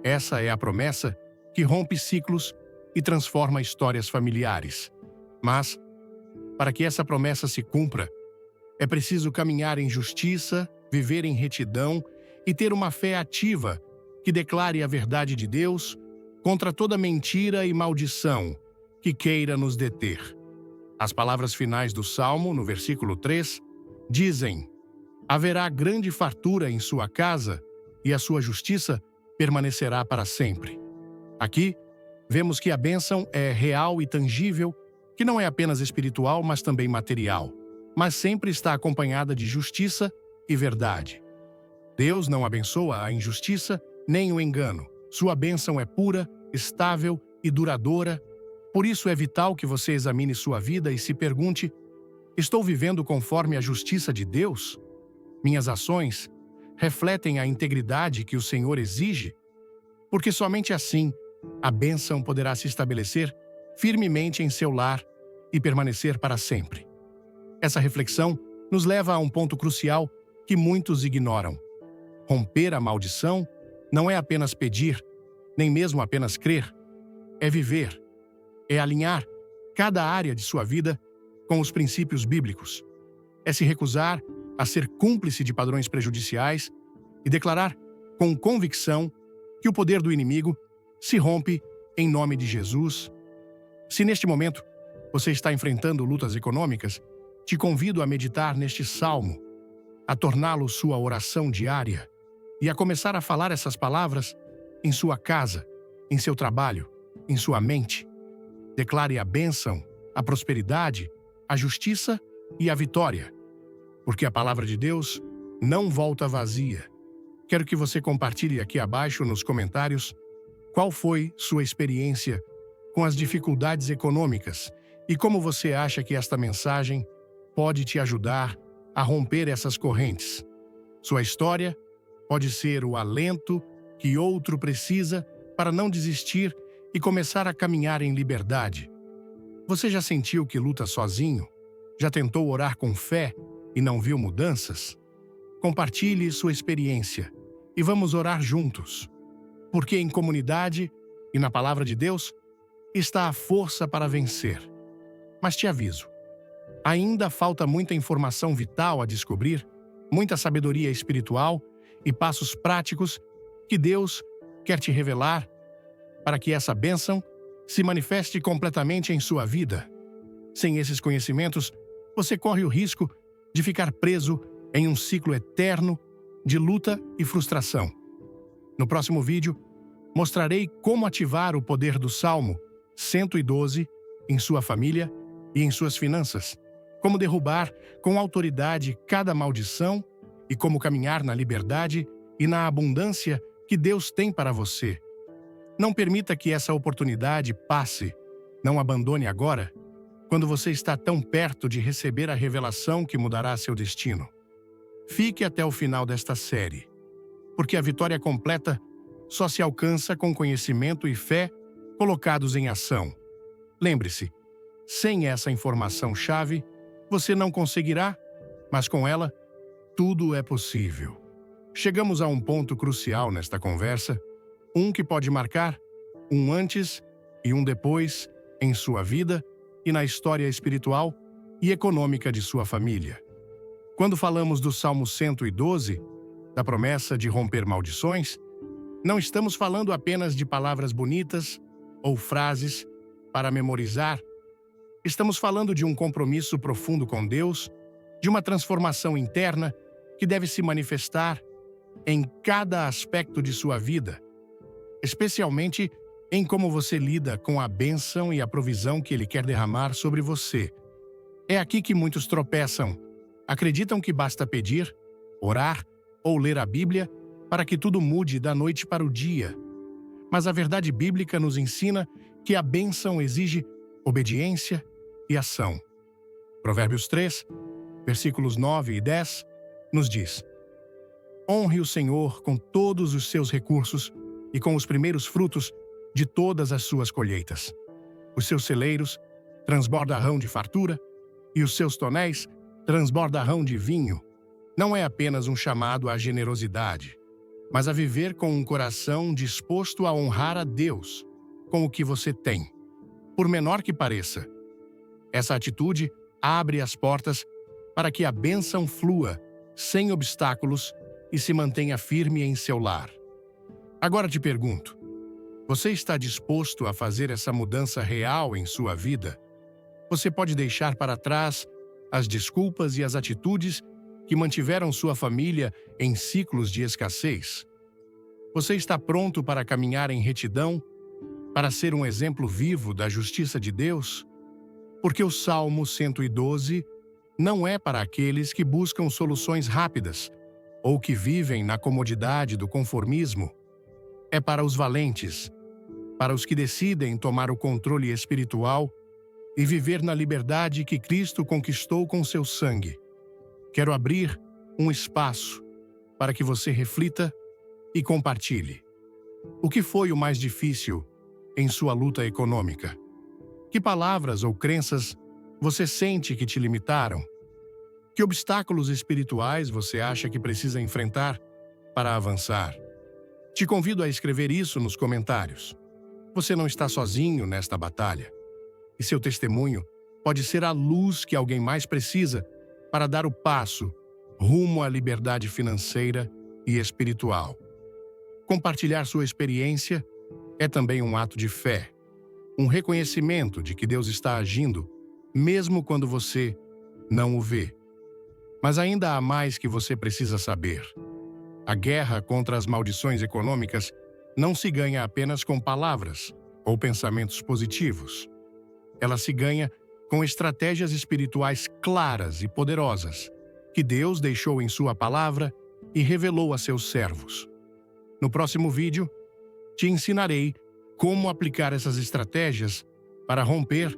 Essa é a promessa que rompe ciclos e transforma histórias familiares. Mas, para que essa promessa se cumpra, é preciso caminhar em justiça, viver em retidão e ter uma fé ativa que declare a verdade de Deus contra toda mentira e maldição que queira nos deter. As palavras finais do Salmo, no versículo 3, dizem: haverá grande fartura em sua casa e a sua justiça permanecerá para sempre. Aqui, vemos que a bênção é real e tangível, que não é apenas espiritual, mas também material, mas sempre está acompanhada de justiça e verdade. Deus não abençoa a injustiça nem o engano. Sua bênção é pura, estável e duradoura. Por isso é vital que você examine sua vida e se pergunte: estou vivendo conforme a justiça de Deus? Minhas ações refletem a integridade que o Senhor exige? Porque somente assim a bênção poderá se estabelecer firmemente em seu lar e permanecer para sempre. Essa reflexão nos leva a um ponto crucial que muitos ignoram. Romper a maldição não é apenas pedir, nem mesmo apenas crer. É viver. É alinhar cada área de sua vida com os princípios bíblicos. É se recusar a ser cúmplice de padrões prejudiciais e declarar com convicção que o poder do inimigo se rompe em nome de Jesus. Se neste momento você está enfrentando lutas econômicas, te convido a meditar neste salmo, a torná-lo sua oração diária e a começar a falar essas palavras em sua casa, em seu trabalho, em sua mente. Declare a bênção, a prosperidade, a justiça e a vitória, porque a palavra de Deus não volta vazia. Quero que você compartilhe aqui abaixo nos comentários qual foi sua experiência com as dificuldades econômicas e como você acha que esta mensagem pode te ajudar a romper essas correntes. Sua história pode ser o alento que outro precisa para não desistir e começar a caminhar em liberdade. Você já sentiu que luta sozinho? Já tentou orar com fé e não viu mudanças? Compartilhe sua experiência e vamos orar juntos. Porque em comunidade e na palavra de Deus está a força para vencer. Mas te aviso, ainda falta muita informação vital a descobrir, muita sabedoria espiritual e passos práticos que Deus quer te revelar para que essa bênção se manifeste completamente em sua vida. Sem esses conhecimentos, você corre o risco de ficar preso em um ciclo eterno de luta e frustração. No próximo vídeo, mostrarei como ativar o poder do Salmo 112 em sua família e em suas finanças, como derrubar com autoridade cada maldição e como caminhar na liberdade e na abundância que Deus tem para você. Não permita que essa oportunidade passe. Não abandone agora, quando você está tão perto de receber a revelação que mudará seu destino. Fique até o final desta série, porque a vitória completa só se alcança com conhecimento e fé colocados em ação. Lembre-se, sem essa informação-chave, você não conseguirá, mas com ela, tudo é possível. Chegamos a um ponto crucial nesta conversa, um que pode marcar um antes e um depois em sua vida e na história espiritual e econômica de sua família. Quando falamos do Salmo 112, da promessa de romper maldições, não estamos falando apenas de palavras bonitas ou frases para memorizar. Estamos falando de um compromisso profundo com Deus, de uma transformação interna que deve se manifestar em cada aspecto de sua vida, especialmente em como você lida com a bênção e a provisão que Ele quer derramar sobre você. É aqui que muitos tropeçam. Acreditam que basta pedir, orar ou ler a Bíblia para que tudo mude da noite para o dia. Mas a verdade bíblica nos ensina que a bênção exige obediência e ação. Provérbios 3 versículos 9 e 10, nos diz: Honre o Senhor com todos os seus recursos e com os primeiros frutos de todas as suas colheitas. Os seus celeiros transbordarão de fartura e os seus tonéis transbordarão de vinho. Não é apenas um chamado à generosidade, mas a viver com um coração disposto a honrar a Deus com o que você tem, por menor que pareça. Essa atitude abre as portas para que a bênção flua sem obstáculos e se mantenha firme em seu lar. Agora te pergunto, você está disposto a fazer essa mudança real em sua vida? Você pode deixar para trás as desculpas e as atitudes que mantiveram sua família em ciclos de escassez? Você está pronto para caminhar em retidão, para ser um exemplo vivo da justiça de Deus? Porque o Salmo 112 não é para aqueles que buscam soluções rápidas ou que vivem na comodidade do conformismo. É para os valentes, para os que decidem tomar o controle espiritual e viver na liberdade que Cristo conquistou com seu sangue. Quero abrir um espaço para que você reflita e compartilhe. O que foi o mais difícil em sua luta econômica? Que palavras ou crenças você sente que te limitaram? Que obstáculos espirituais você acha que precisa enfrentar para avançar? Te convido a escrever isso nos comentários. Você não está sozinho nesta batalha. E seu testemunho pode ser a luz que alguém mais precisa para dar o passo rumo à liberdade financeira e espiritual. Compartilhar sua experiência é também um ato de fé, um reconhecimento de que Deus está agindo, mesmo quando você não o vê. Mas ainda há mais que você precisa saber. A guerra contra as maldições econômicas não se ganha apenas com palavras ou pensamentos positivos. Ela se ganha com estratégias espirituais claras e poderosas que Deus deixou em sua palavra e revelou a seus servos. No próximo vídeo, te ensinarei como aplicar essas estratégias para romper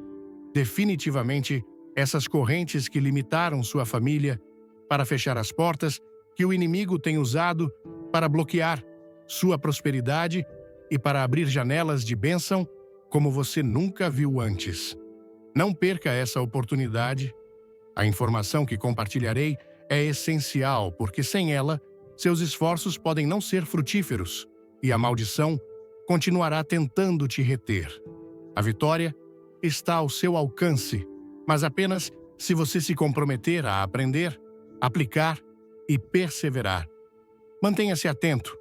definitivamente essas correntes que limitaram sua família, para fechar as portas que o inimigo tem usado para bloquear sua prosperidade e para abrir janelas de bênção como você nunca viu antes. Não perca essa oportunidade. A informação que compartilharei é essencial, porque sem ela, seus esforços podem não ser frutíferos e a maldição continuará tentando te reter. A vitória está ao seu alcance, mas apenas se você se comprometer a aprender, aplicar e perseverar. Mantenha-se atento,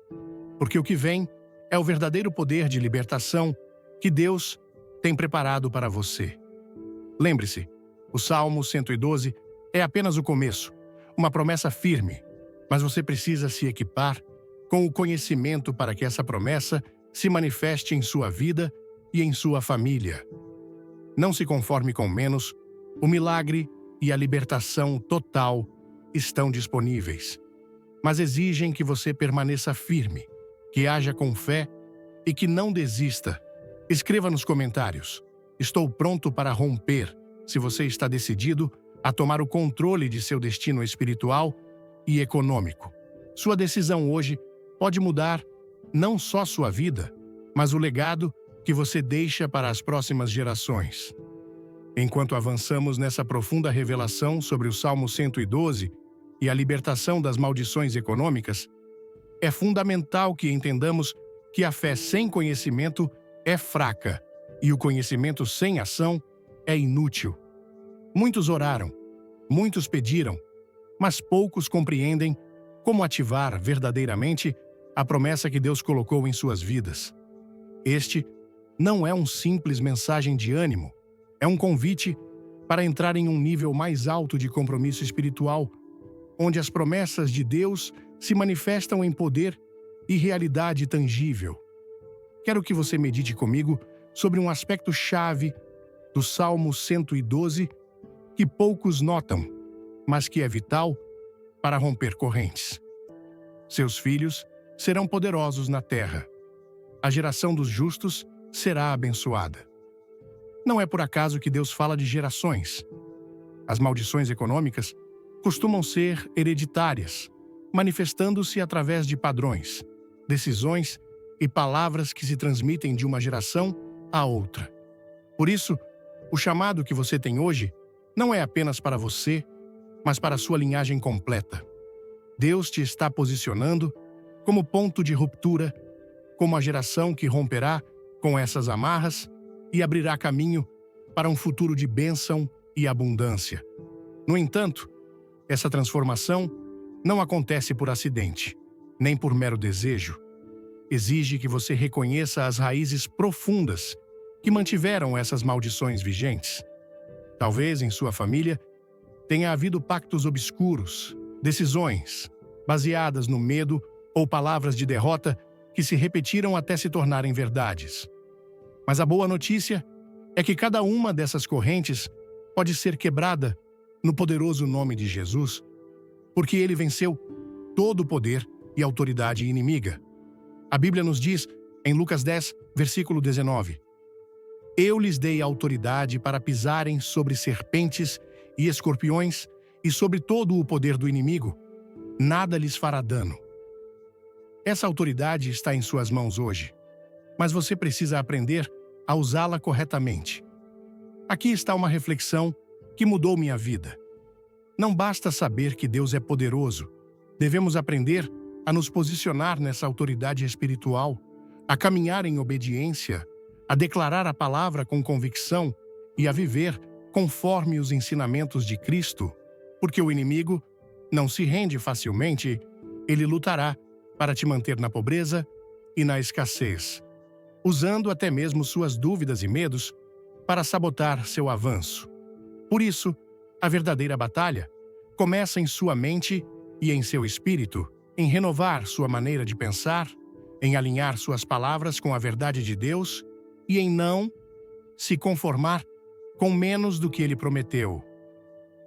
porque o que vem é o verdadeiro poder de libertação que Deus tem preparado para você. Lembre-se, o Salmo 112 é apenas o começo, uma promessa firme, mas você precisa se equipar com o conhecimento para que essa promessa se manifeste em sua vida e em sua família. Não se conforme com menos, o milagre e a libertação total estão disponíveis, mas exigem que você permaneça firme, que haja com fé e que não desista. Escreva nos comentários: estou pronto para romper, se você está decidido a tomar o controle de seu destino espiritual e econômico. Sua decisão hoje pode mudar não só sua vida, mas o legado que você deixa para as próximas gerações. Enquanto avançamos nessa profunda revelação sobre o Salmo 112 e a libertação das maldições econômicas, é fundamental que entendamos que a fé sem conhecimento é fraca e o conhecimento sem ação é inútil. Muitos oraram, muitos pediram, mas poucos compreendem como ativar verdadeiramente a promessa que Deus colocou em suas vidas. Este não é um simples mensagem de ânimo, é um convite para entrar em um nível mais alto de compromisso espiritual, onde as promessas de Deus se manifestam em poder e realidade tangível. Quero que você medite comigo sobre um aspecto-chave do Salmo 112 que poucos notam, mas que é vital para romper correntes. Seus filhos serão poderosos na terra. A geração dos justos será abençoada. Não é por acaso que Deus fala de gerações. As maldições econômicas costumam ser hereditárias, manifestando-se através de padrões, decisões e palavras que se transmitem de uma geração a outra. Por isso, o chamado que você tem hoje não é apenas para você, mas para a sua linhagem completa. Deus te está posicionando como ponto de ruptura, como a geração que romperá com essas amarras e abrirá caminho para um futuro de bênção e abundância. No entanto, essa transformação não acontece por acidente, nem por mero desejo. Exige que você reconheça as raízes profundas que mantiveram essas maldições vigentes. Talvez em sua família tenha havido pactos obscuros, decisões baseadas no medo ou palavras de derrota que se repetiram até se tornarem verdades. Mas a boa notícia é que cada uma dessas correntes pode ser quebrada no poderoso nome de Jesus, porque ele venceu todo o poder e autoridade inimiga. A Bíblia nos diz, em Lucas 10, versículo 19, Eu lhes dei autoridade para pisarem sobre serpentes e escorpiões e sobre todo o poder do inimigo. Nada lhes fará dano. Essa autoridade está em suas mãos hoje, mas você precisa aprender a usá-la corretamente. Aqui está uma reflexão que mudou minha vida. Não basta saber que Deus é poderoso. Devemos aprender a nos posicionar nessa autoridade espiritual, a caminhar em obediência, a declarar a palavra com convicção e a viver conforme os ensinamentos de Cristo, porque o inimigo não se rende facilmente, ele lutará para te manter na pobreza e na escassez, usando até mesmo suas dúvidas e medos para sabotar seu avanço. Por isso, a verdadeira batalha começa em sua mente e em seu espírito, em renovar sua maneira de pensar, em alinhar suas palavras com a verdade de Deus e em não se conformar com menos do que ele prometeu.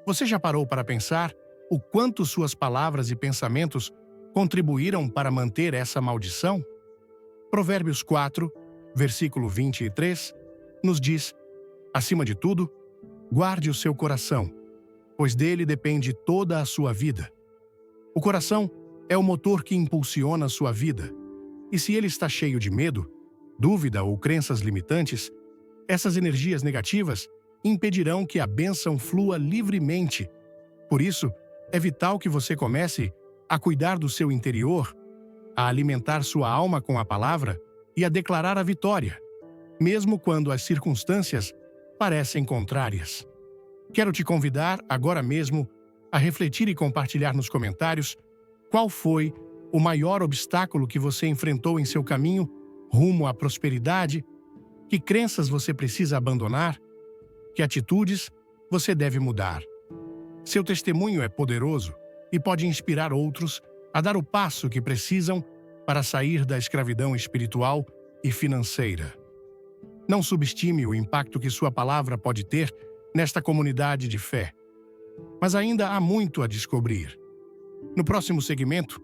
Você já parou para pensar o quanto suas palavras e pensamentos contribuíram para manter essa maldição? Provérbios 4, versículo 23, nos diz, acima de tudo, guarde o seu coração, pois dele depende toda a sua vida. O coração é o motor que impulsiona a sua vida, e se ele está cheio de medo, dúvida ou crenças limitantes, essas energias negativas impedirão que a bênção flua livremente. Por isso, é vital que você comece a cuidar do seu interior, a alimentar sua alma com a palavra e a declarar a vitória, mesmo quando as circunstâncias parecem contrárias. Quero te convidar agora mesmo a refletir e compartilhar nos comentários qual foi o maior obstáculo que você enfrentou em seu caminho rumo à prosperidade, que crenças você precisa abandonar, que atitudes você deve mudar. Seu testemunho é poderoso e pode inspirar outros a dar o passo que precisam para sair da escravidão espiritual e financeira. Não subestime o impacto que sua palavra pode ter nesta comunidade de fé. Mas ainda há muito a descobrir. No próximo segmento,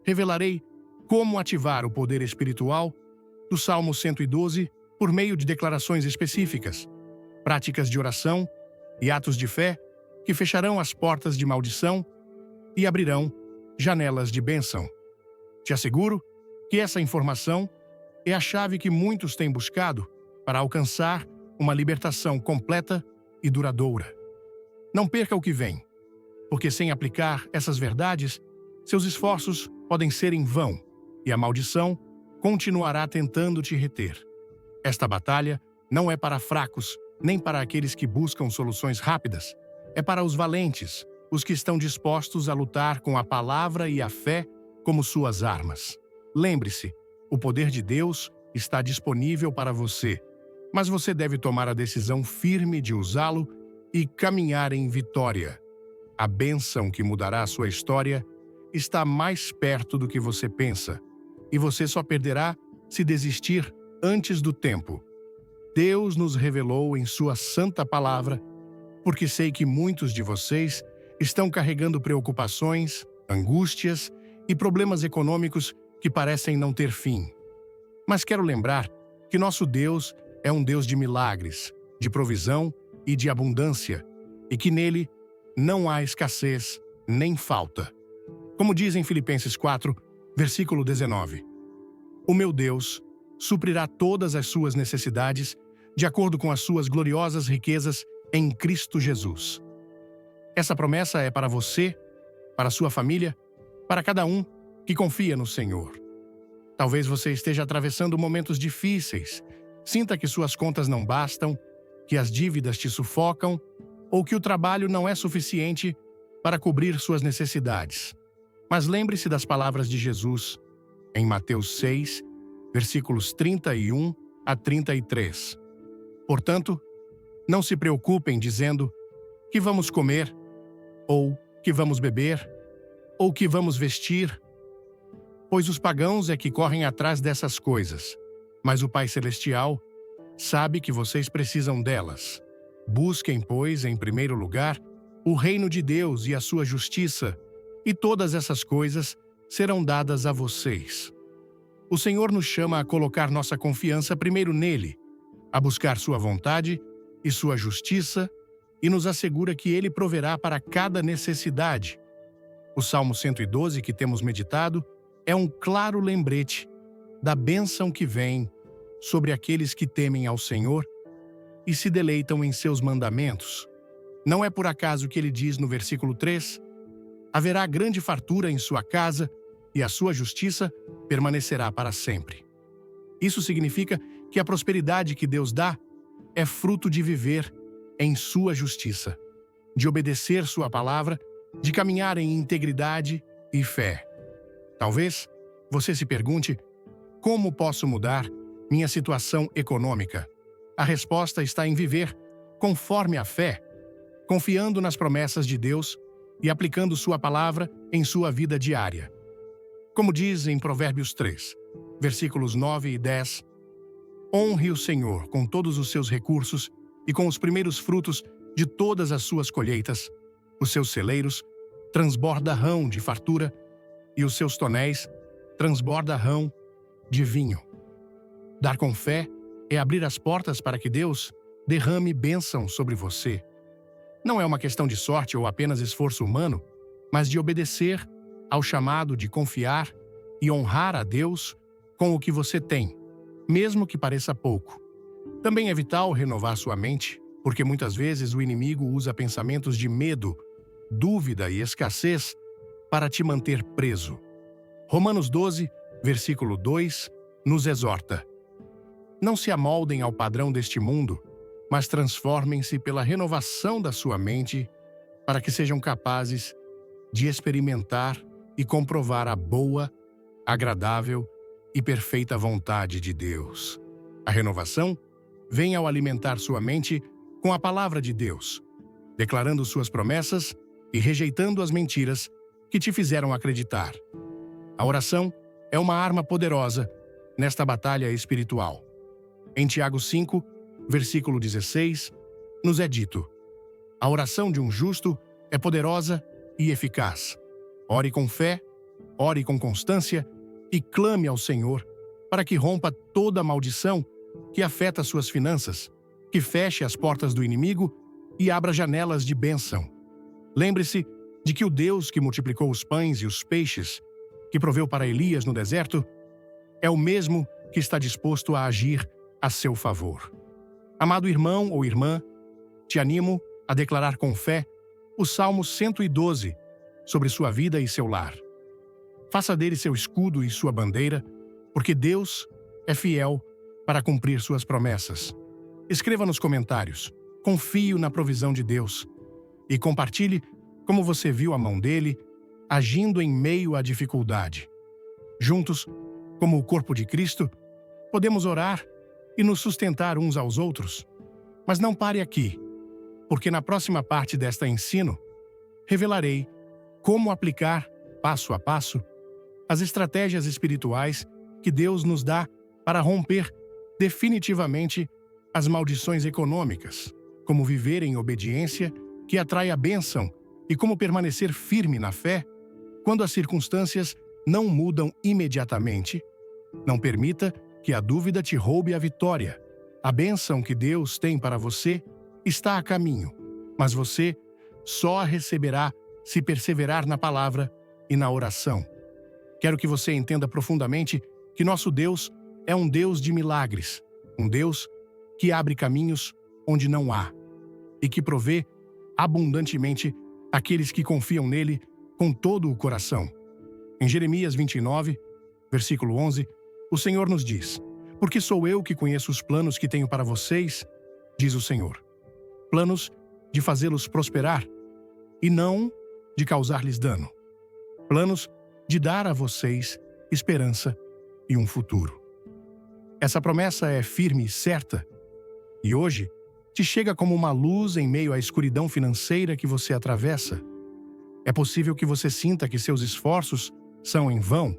revelarei como ativar o poder espiritual do Salmo 112 por meio de declarações específicas, práticas de oração e atos de fé que fecharão as portas de maldição e abrirão janelas de bênção. Te asseguro que essa informação é a chave que muitos têm buscado para alcançar uma libertação completa e duradoura. Não perca o que vem, porque sem aplicar essas verdades, seus esforços podem ser em vão e a maldição continuará tentando te reter. Esta batalha não é para fracos, nem para aqueles que buscam soluções rápidas. É para os valentes, os que estão dispostos a lutar com a palavra e a fé como suas armas. Lembre-se, o poder de Deus está disponível para você, mas você deve tomar a decisão firme de usá-lo e caminhar em vitória. A bênção que mudará a sua história está mais perto do que você pensa, e você só perderá se desistir antes do tempo. Deus nos revelou em sua santa palavra, porque sei que muitos de vocês estão carregando preocupações, angústias e problemas econômicos que parecem não ter fim. Mas quero lembrar que nosso Deus é um Deus de milagres, de provisão e de abundância, e que nele não há escassez nem falta. Como diz em Filipenses 4, versículo 19: O meu Deus suprirá todas as suas necessidades de acordo com as suas gloriosas riquezas em Cristo Jesus. Essa promessa é para você, para sua família, para cada um que confia no Senhor. Talvez você esteja atravessando momentos difíceis, sinta que suas contas não bastam, que as dívidas te sufocam ou que o trabalho não é suficiente para cobrir suas necessidades. Mas lembre-se das palavras de Jesus em Mateus 6, versículos 31 a 33. Portanto, não se preocupem dizendo que vamos comer, ou que vamos beber, ou que vamos vestir, pois os pagãos é que correm atrás dessas coisas, mas o Pai Celestial sabe que vocês precisam delas. Busquem, pois, em primeiro lugar, o reino de Deus e a sua justiça, e todas essas coisas serão dadas a vocês. O Senhor nos chama a colocar nossa confiança primeiro nele, a buscar sua vontade e sua justiça, e nos assegura que ele proverá para cada necessidade. O Salmo 112 que temos meditado é um claro lembrete da bênção que vem sobre aqueles que temem ao Senhor e se deleitam em seus mandamentos. Não é por acaso que ele diz no versículo 3: haverá grande fartura em sua casa e a sua justiça permanecerá para sempre. Isso significa que a prosperidade que Deus dá é fruto de viver em sua justiça, de obedecer sua palavra, de caminhar em integridade e fé. Talvez você se pergunte: como posso mudar minha situação econômica? A resposta está em viver conforme a fé, confiando nas promessas de Deus e aplicando sua palavra em sua vida diária. Como diz em Provérbios 3, versículos 9 e 10, honre o Senhor com todos os seus recursos e com os primeiros frutos de todas as suas colheitas. Os seus celeiros transbordarão de fartura e os seus tonéis transbordarão de vinho. Dar com fé é abrir as portas para que Deus derrame bênção sobre você. Não é uma questão de sorte ou apenas esforço humano, mas de obedecer ao chamado de confiar e honrar a Deus com o que você tem, mesmo que pareça pouco. Também é vital renovar sua mente, porque muitas vezes o inimigo usa pensamentos de medo, dúvida e escassez para te manter preso. Romanos 12, versículo 2, nos exorta: não se amoldem ao padrão deste mundo, mas transformem-se pela renovação da sua mente, para que sejam capazes de experimentar e comprovar a boa, agradável e perfeita vontade de Deus. A renovação vem ao alimentar sua mente com a palavra de Deus, declarando suas promessas e rejeitando as mentiras que te fizeram acreditar. A oração é uma arma poderosa nesta batalha espiritual. Em Tiago 5, versículo 16, nos é dito: a oração de um justo é poderosa e eficaz. Ore com fé, ore com constância e clame ao Senhor para que rompa toda maldição que afeta suas finanças, que feche as portas do inimigo e abra janelas de bênção. Lembre-se de que o Deus que multiplicou os pães e os peixes, que proveu para Elias no deserto, é o mesmo que está disposto a agir a seu favor. Amado irmão ou irmã, te animo a declarar com fé o Salmo 112 sobre sua vida e seu lar. Faça dele seu escudo e sua bandeira, porque Deus é fiel para cumprir suas promessas. Escreva nos comentários: confio na provisão de Deus, e compartilhe como você viu a mão dele agindo em meio à dificuldade. Juntos, como o corpo de Cristo, podemos orar e nos sustentar uns aos outros. Mas não pare aqui, porque na próxima parte desta ensino, revelarei como aplicar, passo a passo, as estratégias espirituais que Deus nos dá para romper definitivamente as maldições econômicas, como viver em obediência que atrai a bênção e como permanecer firme na fé quando as circunstâncias não mudam imediatamente. Não permita que a dúvida te roube a vitória. A bênção que Deus tem para você está a caminho, mas você só a receberá se perseverar na palavra e na oração. Quero que você entenda profundamente que nosso Deus é um Deus de milagres, um Deus que abre caminhos onde não há e que provê abundantemente aqueles que confiam nele com todo o coração. Em Jeremias 29, versículo 11, o Senhor nos diz: porque sou eu que conheço os planos que tenho para vocês, diz o Senhor. Planos de fazê-los prosperar e não de causar-lhes dano. Planos de dar a vocês esperança e um futuro. Essa promessa é firme e certa, e hoje te chega como uma luz em meio à escuridão financeira que você atravessa. É possível que você sinta que seus esforços são em vão,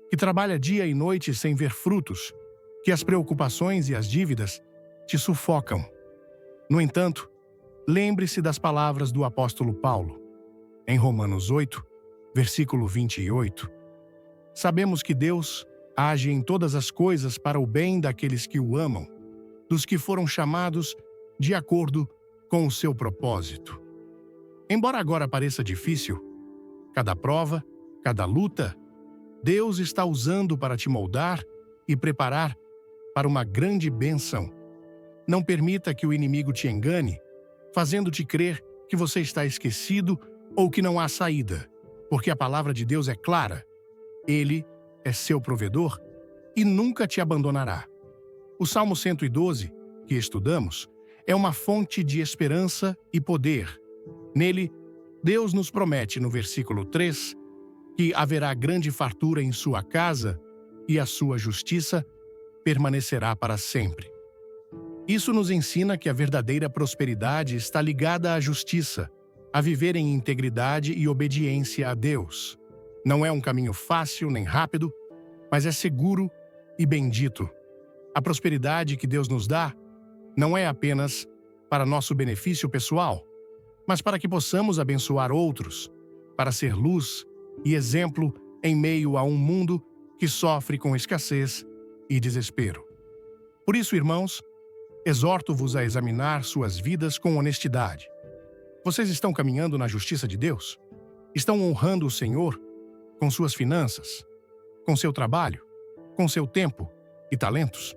que trabalha dia e noite sem ver frutos, que as preocupações e as dívidas te sufocam. No entanto, lembre-se das palavras do apóstolo Paulo, em Romanos 8, versículo 28. Sabemos que Deus age em todas as coisas para o bem daqueles que o amam, dos que foram chamados de acordo com o seu propósito. Embora agora pareça difícil, cada prova, cada luta, Deus está usando para te moldar e preparar para uma grande bênção. Não permita que o inimigo te engane, fazendo-te crer que você está esquecido ou que não há saída, porque a palavra de Deus é clara. Ele é seu provedor e nunca te abandonará. O Salmo 112, que estudamos, é uma fonte de esperança e poder. Nele, Deus nos promete, no versículo 3, que haverá grande fartura em sua casa e a sua justiça permanecerá para sempre. Isso nos ensina que a verdadeira prosperidade está ligada à justiça, a viver em integridade e obediência a Deus. Não é um caminho fácil nem rápido, mas é seguro e bendito. A prosperidade que Deus nos dá não é apenas para nosso benefício pessoal, mas para que possamos abençoar outros, para ser luz e exemplo em meio a um mundo que sofre com escassez e desespero. Por isso, irmãos, exorto-vos a examinar suas vidas com honestidade. Vocês estão caminhando na justiça de Deus? Estão honrando o Senhor com suas finanças, com seu trabalho, com seu tempo e talentos?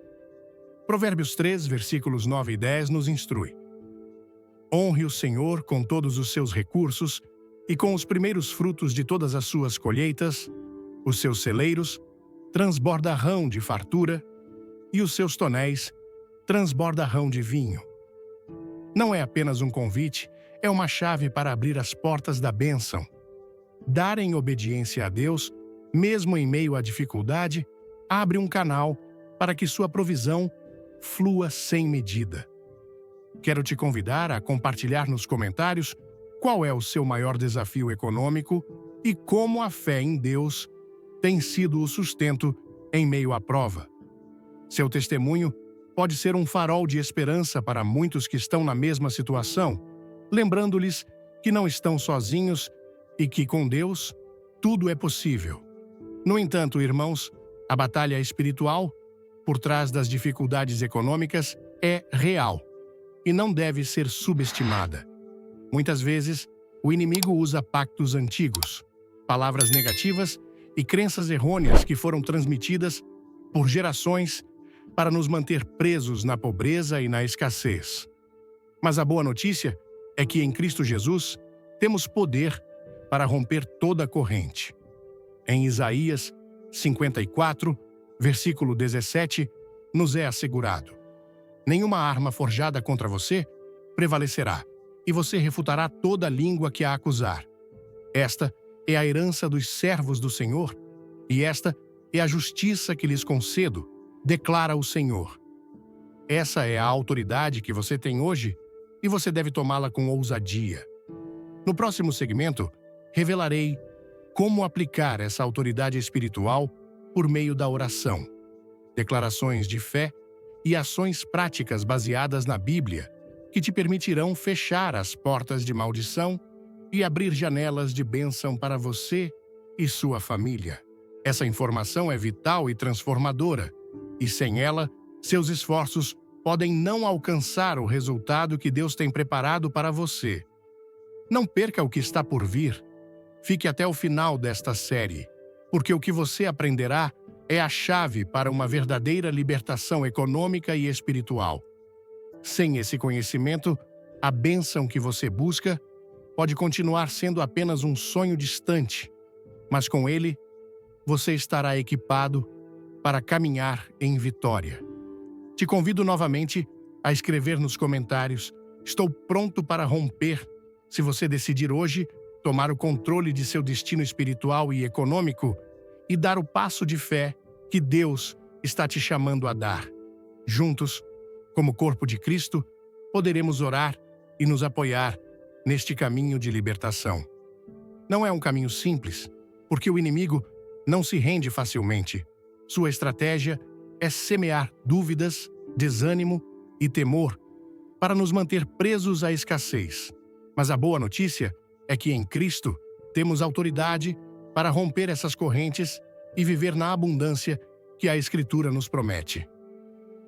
Provérbios 3, versículos 9 e 10 nos instrui: honre o Senhor com todos os seus recursos e com os primeiros frutos de todas as suas colheitas, os seus celeiros transbordarão de fartura e os seus tonéis transbordarão de vinho. Não é apenas um convite, é uma chave para abrir as portas da bênção. Dar em obediência a Deus, mesmo em meio à dificuldade, abre um canal para que sua provisão flua sem medida. Quero te convidar a compartilhar nos comentários qual é o seu maior desafio econômico e como a fé em Deus tem sido o sustento em meio à prova. Seu testemunho pode ser um farol de esperança para muitos que estão na mesma situação, lembrando-lhes que não estão sozinhos e que, com Deus, tudo é possível. No entanto, irmãos, a batalha espiritual, por trás das dificuldades econômicas, é real e não deve ser subestimada. Muitas vezes, o inimigo usa pactos antigos, palavras negativas e crenças errôneas que foram transmitidas por gerações para nos manter presos na pobreza e na escassez. Mas a boa notícia é que em Cristo Jesus temos poder para romper toda a corrente. Em Isaías 54, versículo 17, nos é assegurado: nenhuma arma forjada contra você prevalecerá, e você refutará toda língua que a acusar. Esta é a herança dos servos do Senhor, e esta é a justiça que lhes concedo, declara o Senhor. Essa é a autoridade que você tem hoje, e você deve tomá-la com ousadia. No próximo segmento, revelarei como aplicar essa autoridade espiritual por meio da oração, declarações de fé e ações práticas baseadas na Bíblia, que te permitirão fechar as portas de maldição e abrir janelas de bênção para você e sua família. Essa informação é vital e transformadora, e sem ela, seus esforços podem não alcançar o resultado que Deus tem preparado para você. Não perca o que está por vir. Fique até o final desta série, porque o que você aprenderá é a chave para uma verdadeira libertação econômica e espiritual. Sem esse conhecimento, a bênção que você busca pode continuar sendo apenas um sonho distante, mas com ele, você estará equipado para caminhar em vitória. Te convido novamente a escrever nos comentários: estou pronto para romper, se você decidir hoje tomar o controle de seu destino espiritual e econômico e dar o passo de fé que Deus está te chamando a dar. Juntos, como corpo de Cristo, poderemos orar e nos apoiar neste caminho de libertação. Não é um caminho simples, porque o inimigo não se rende facilmente. Sua estratégia é semear dúvidas, desânimo e temor para nos manter presos à escassez. Mas a boa notícia é que em Cristo temos autoridade para romper essas correntes e viver na abundância que a Escritura nos promete.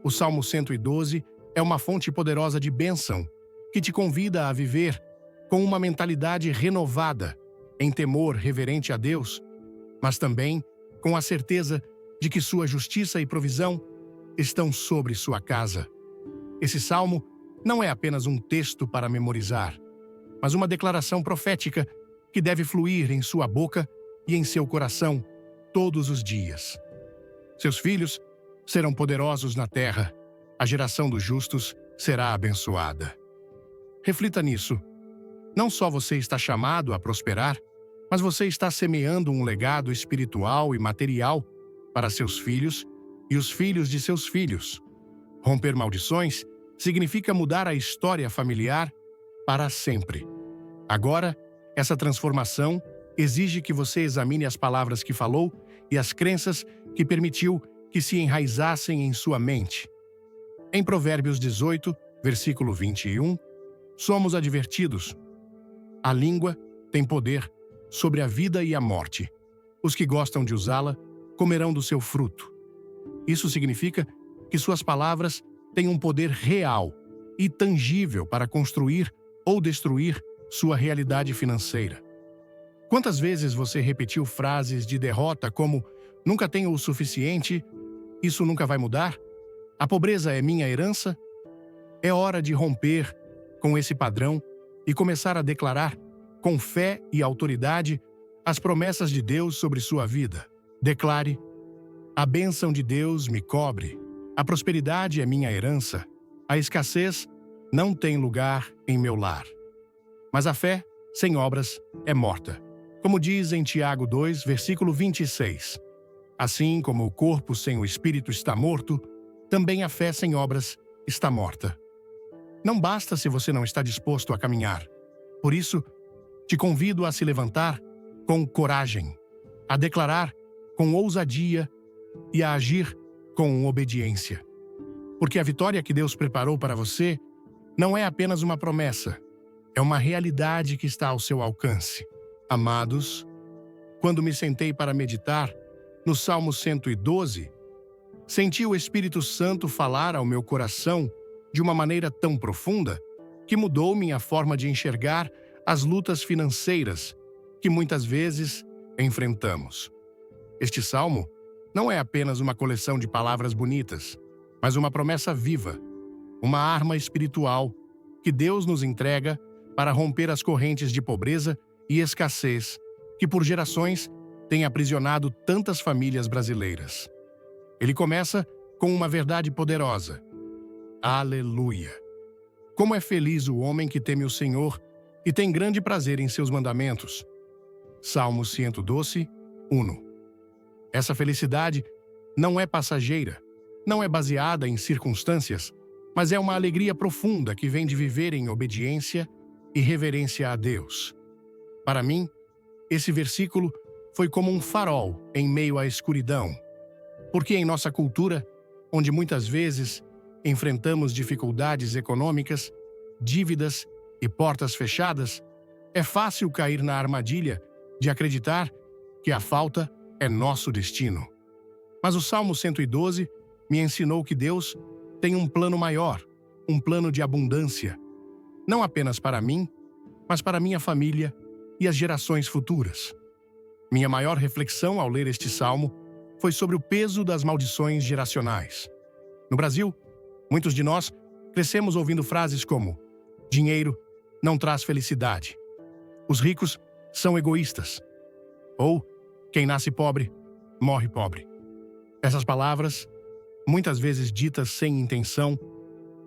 O Salmo 112 é uma fonte poderosa de bênção que te convida a viver com uma mentalidade renovada, em temor reverente a Deus, mas também com a certeza de que sua justiça e provisão estão sobre sua casa. Esse salmo não é apenas um texto para memorizar, mas uma declaração profética que deve fluir em sua boca e em seu coração todos os dias. Seus filhos serão poderosos na terra, a geração dos justos será abençoada. Reflita nisso. Não só você está chamado a prosperar, mas você está semeando um legado espiritual e material para seus filhos e os filhos de seus filhos. Romper maldições significa mudar a história familiar para sempre. Agora, essa transformação exige que você examine as palavras que falou e as crenças que permitiu que se enraizassem em sua mente. Em Provérbios 18, versículo 21, somos advertidos: a língua tem poder sobre a vida e a morte. Os que gostam de usá-la comerão do seu fruto. Isso significa que suas palavras têm um poder real e tangível para construir ou destruir sua realidade financeira. Quantas vezes você repetiu frases de derrota como "nunca tenho o suficiente", "isso nunca vai mudar", "a pobreza é minha herança"? É hora de romper com esse padrão e começar a declarar, com fé e autoridade, as promessas de Deus sobre sua vida. Declare: a bênção de Deus me cobre, a prosperidade é minha herança, a escassez não tem lugar em meu lar. Mas a fé, sem obras, é morta. Como diz em Tiago 2, versículo 26. Assim como o corpo sem o espírito está morto, também a fé sem obras está morta. Não basta se você não está disposto a caminhar. Por isso, te convido a se levantar com coragem, a declarar com ousadia e a agir com obediência. Porque a vitória que Deus preparou para você não é apenas uma promessa, é uma realidade que está ao seu alcance. Amados, quando me sentei para meditar no Salmo 112, senti o Espírito Santo falar ao meu coração de uma maneira tão profunda que mudou minha forma de enxergar as lutas financeiras que muitas vezes enfrentamos. Este salmo não é apenas uma coleção de palavras bonitas, mas uma promessa viva, uma arma espiritual que Deus nos entrega para romper as correntes de pobreza e escassez que por gerações têm aprisionado tantas famílias brasileiras. Ele começa com uma verdade poderosa. Aleluia! Como é feliz o homem que teme o Senhor e tem grande prazer em seus mandamentos. Salmo 112, 1. Essa felicidade não é passageira, não é baseada em circunstâncias, mas é uma alegria profunda que vem de viver em obediência e reverência a Deus. Para mim, esse versículo foi como um farol em meio à escuridão, porque em nossa cultura, onde muitas vezes enfrentamos dificuldades econômicas, dívidas e portas fechadas, é fácil cair na armadilha de acreditar que a falta é nosso destino. Mas o Salmo 112 me ensinou que Deus tem um plano maior, um plano de abundância, não apenas para mim, mas para minha família e as gerações futuras. Minha maior reflexão ao ler este salmo foi sobre o peso das maldições geracionais. No Brasil, muitos de nós crescemos ouvindo frases como: dinheiro não traz felicidade, os ricos são egoístas, ou quem nasce pobre, morre pobre. Essas palavras, muitas vezes ditas sem intenção,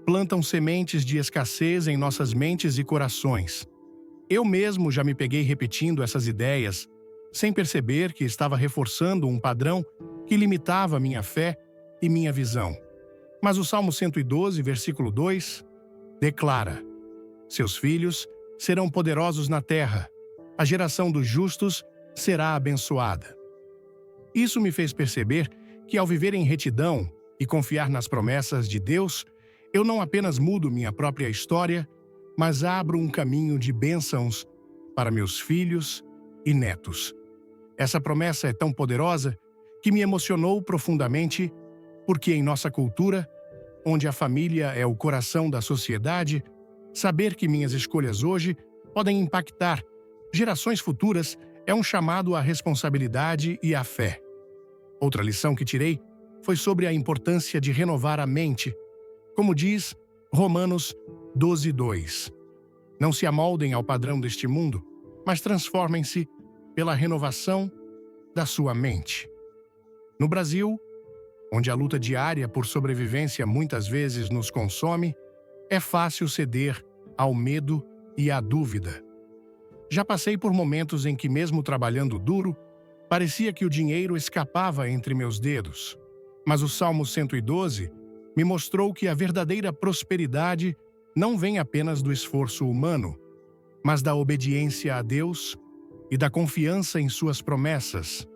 plantam sementes de escassez em nossas mentes e corações. Eu mesmo já me peguei repetindo essas ideias, sem perceber que estava reforçando um padrão que limitava minha fé e minha visão. Mas o Salmo 112, versículo 2, declara: seus filhos serão poderosos na terra, a geração dos justos será abençoada. Isso me fez perceber que, ao viver em retidão e confiar nas promessas de Deus, eu não apenas mudo minha própria história, mas abro um caminho de bênçãos para meus filhos e netos. Essa promessa é tão poderosa que me emocionou profundamente, porque em nossa cultura, onde a família é o coração da sociedade, saber que minhas escolhas hoje podem impactar gerações futuras é um chamado à responsabilidade e à fé. Outra lição que tirei foi sobre a importância de renovar a mente. Como diz Romanos 12:2. Não se amoldem ao padrão deste mundo, mas transformem-se pela renovação da sua mente. No Brasil, onde a luta diária por sobrevivência muitas vezes nos consome, é fácil ceder ao medo e à dúvida. Já passei por momentos em que, mesmo trabalhando duro, parecia que o dinheiro escapava entre meus dedos. Mas o Salmo 112 me mostrou que a verdadeira prosperidade não vem apenas do esforço humano, mas da obediência a Deus e da confiança em suas promessas.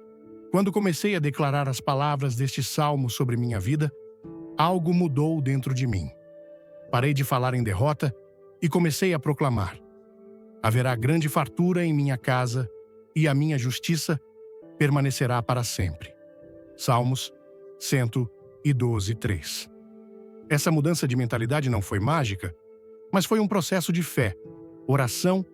Quando comecei a declarar as palavras deste salmo sobre minha vida, algo mudou dentro de mim. Parei de falar em derrota e comecei a proclamar: haverá grande fartura em minha casa e a minha justiça permanecerá para sempre. Salmos 112:3. Essa mudança de mentalidade não foi mágica, mas foi um processo de fé, oração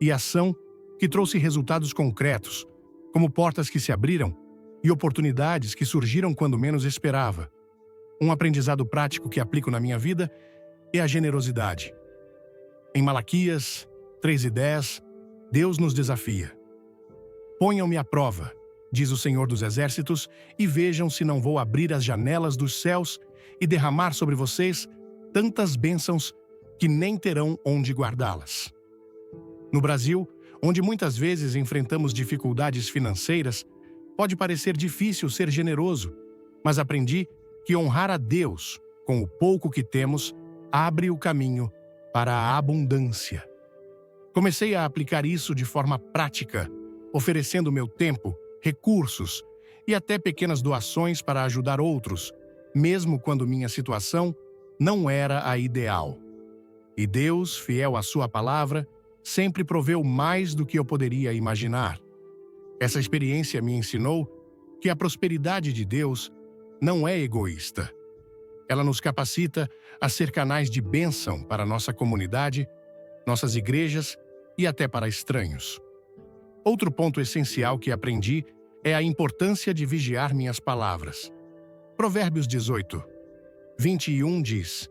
e ação que trouxe resultados concretos, como portas que se abriram e oportunidades que surgiram quando menos esperava. Um aprendizado prático que aplico na minha vida é a generosidade. Em Malaquias 3:10, Deus nos desafia: ponham-me à prova, diz o Senhor dos Exércitos, e vejam se não vou abrir as janelas dos céus e derramar sobre vocês tantas bênçãos que nem terão onde guardá-las. No Brasil, onde muitas vezes enfrentamos dificuldades financeiras, pode parecer difícil ser generoso, mas aprendi que honrar a Deus com o pouco que temos abre o caminho para a abundância. Comecei a aplicar isso de forma prática, oferecendo meu tempo, recursos e até pequenas doações para ajudar outros, mesmo quando minha situação não era a ideal. E Deus, fiel à sua palavra, sempre proveu mais do que eu poderia imaginar. Essa experiência me ensinou que a prosperidade de Deus não é egoísta. Ela nos capacita a ser canais de bênção para nossa comunidade, nossas igrejas e até para estranhos. Outro ponto essencial que aprendi é a importância de vigiar minhas palavras. Provérbios 18:21 diz: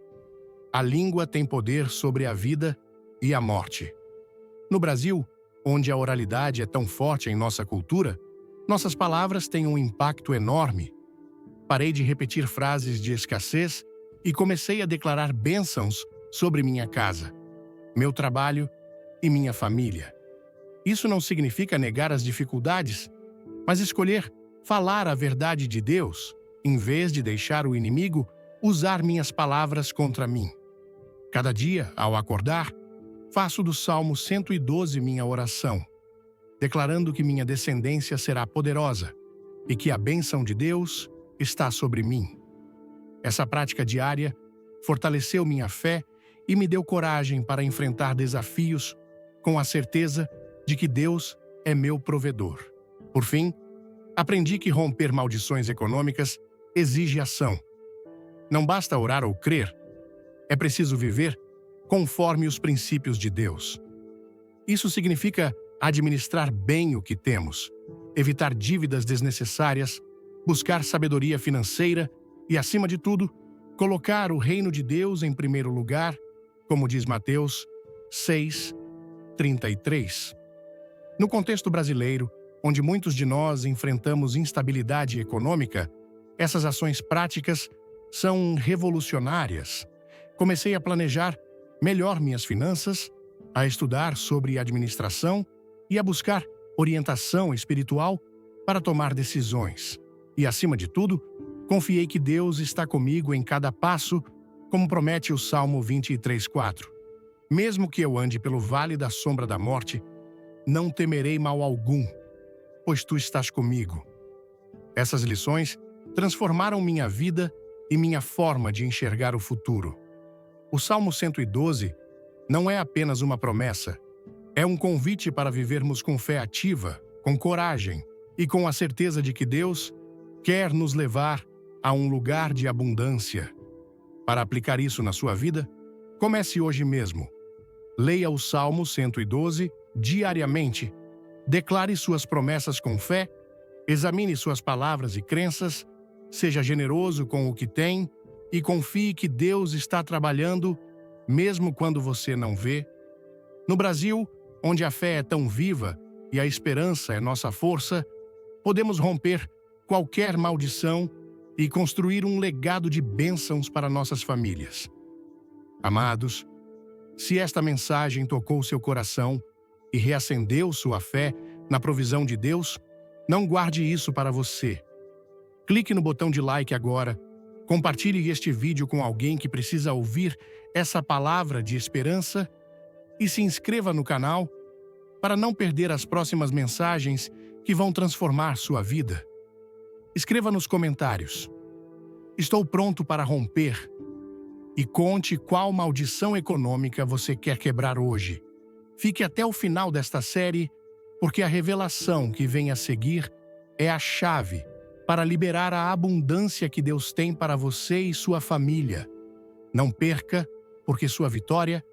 a língua tem poder sobre a vida e a morte. No Brasil, onde a oralidade é tão forte em nossa cultura, nossas palavras têm um impacto enorme. Parei de repetir frases de escassez e comecei a declarar bênçãos sobre minha casa, meu trabalho e minha família. Isso não significa negar as dificuldades, mas escolher falar a verdade de Deus, em vez de deixar o inimigo usar minhas palavras contra mim. Cada dia, ao acordar, faço do Salmo 112 minha oração, declarando que minha descendência será poderosa e que a bênção de Deus está sobre mim. Essa prática diária fortaleceu minha fé e me deu coragem para enfrentar desafios com a certeza de que Deus é meu provedor. Por fim, aprendi que romper maldições econômicas exige ação. Não basta orar ou crer, é preciso viver conforme os princípios de Deus. Isso significa administrar bem o que temos, evitar dívidas desnecessárias, buscar sabedoria financeira e, acima de tudo, colocar o reino de Deus em primeiro lugar, como diz Mateus 6:33. No contexto brasileiro, onde muitos de nós enfrentamos instabilidade econômica, essas ações práticas são revolucionárias. Comecei a planejar melhor minhas finanças, a estudar sobre administração e a buscar orientação espiritual para tomar decisões. E, acima de tudo, confiei que Deus está comigo em cada passo, como promete o Salmo 23:4. Mesmo que eu ande pelo vale da sombra da morte, não temerei mal algum, pois tu estás comigo. Essas lições transformaram minha vida e minha forma de enxergar o futuro. O Salmo 112 não é apenas uma promessa, é um convite para vivermos com fé ativa, com coragem e com a certeza de que Deus quer nos levar a um lugar de abundância. Para aplicar isso na sua vida, comece hoje mesmo. Leia o Salmo 112 diariamente. Declare suas promessas com fé, examine suas palavras e crenças, seja generoso com o que tem e confie que Deus está trabalhando, mesmo quando você não vê. No Brasil, onde a fé é tão viva e a esperança é nossa força, podemos romper qualquer maldição e construir um legado de bênçãos para nossas famílias. Amados, se esta mensagem tocou seu coração e reacendeu sua fé na provisão de Deus, não guarde isso para você. Clique no botão de like agora, compartilhe este vídeo com alguém que precisa ouvir essa palavra de esperança e se inscreva no canal para não perder as próximas mensagens que vão transformar sua vida. Escreva nos comentários: estou pronto para romper, e conte qual maldição econômica você quer quebrar hoje. Fique até o final desta série, porque a revelação que vem a seguir é a chave para liberar a abundância que Deus tem para você e sua família. Não perca, porque sua vitória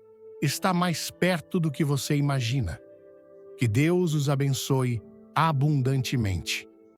está mais perto do que você imagina. Que Deus os abençoe abundantemente.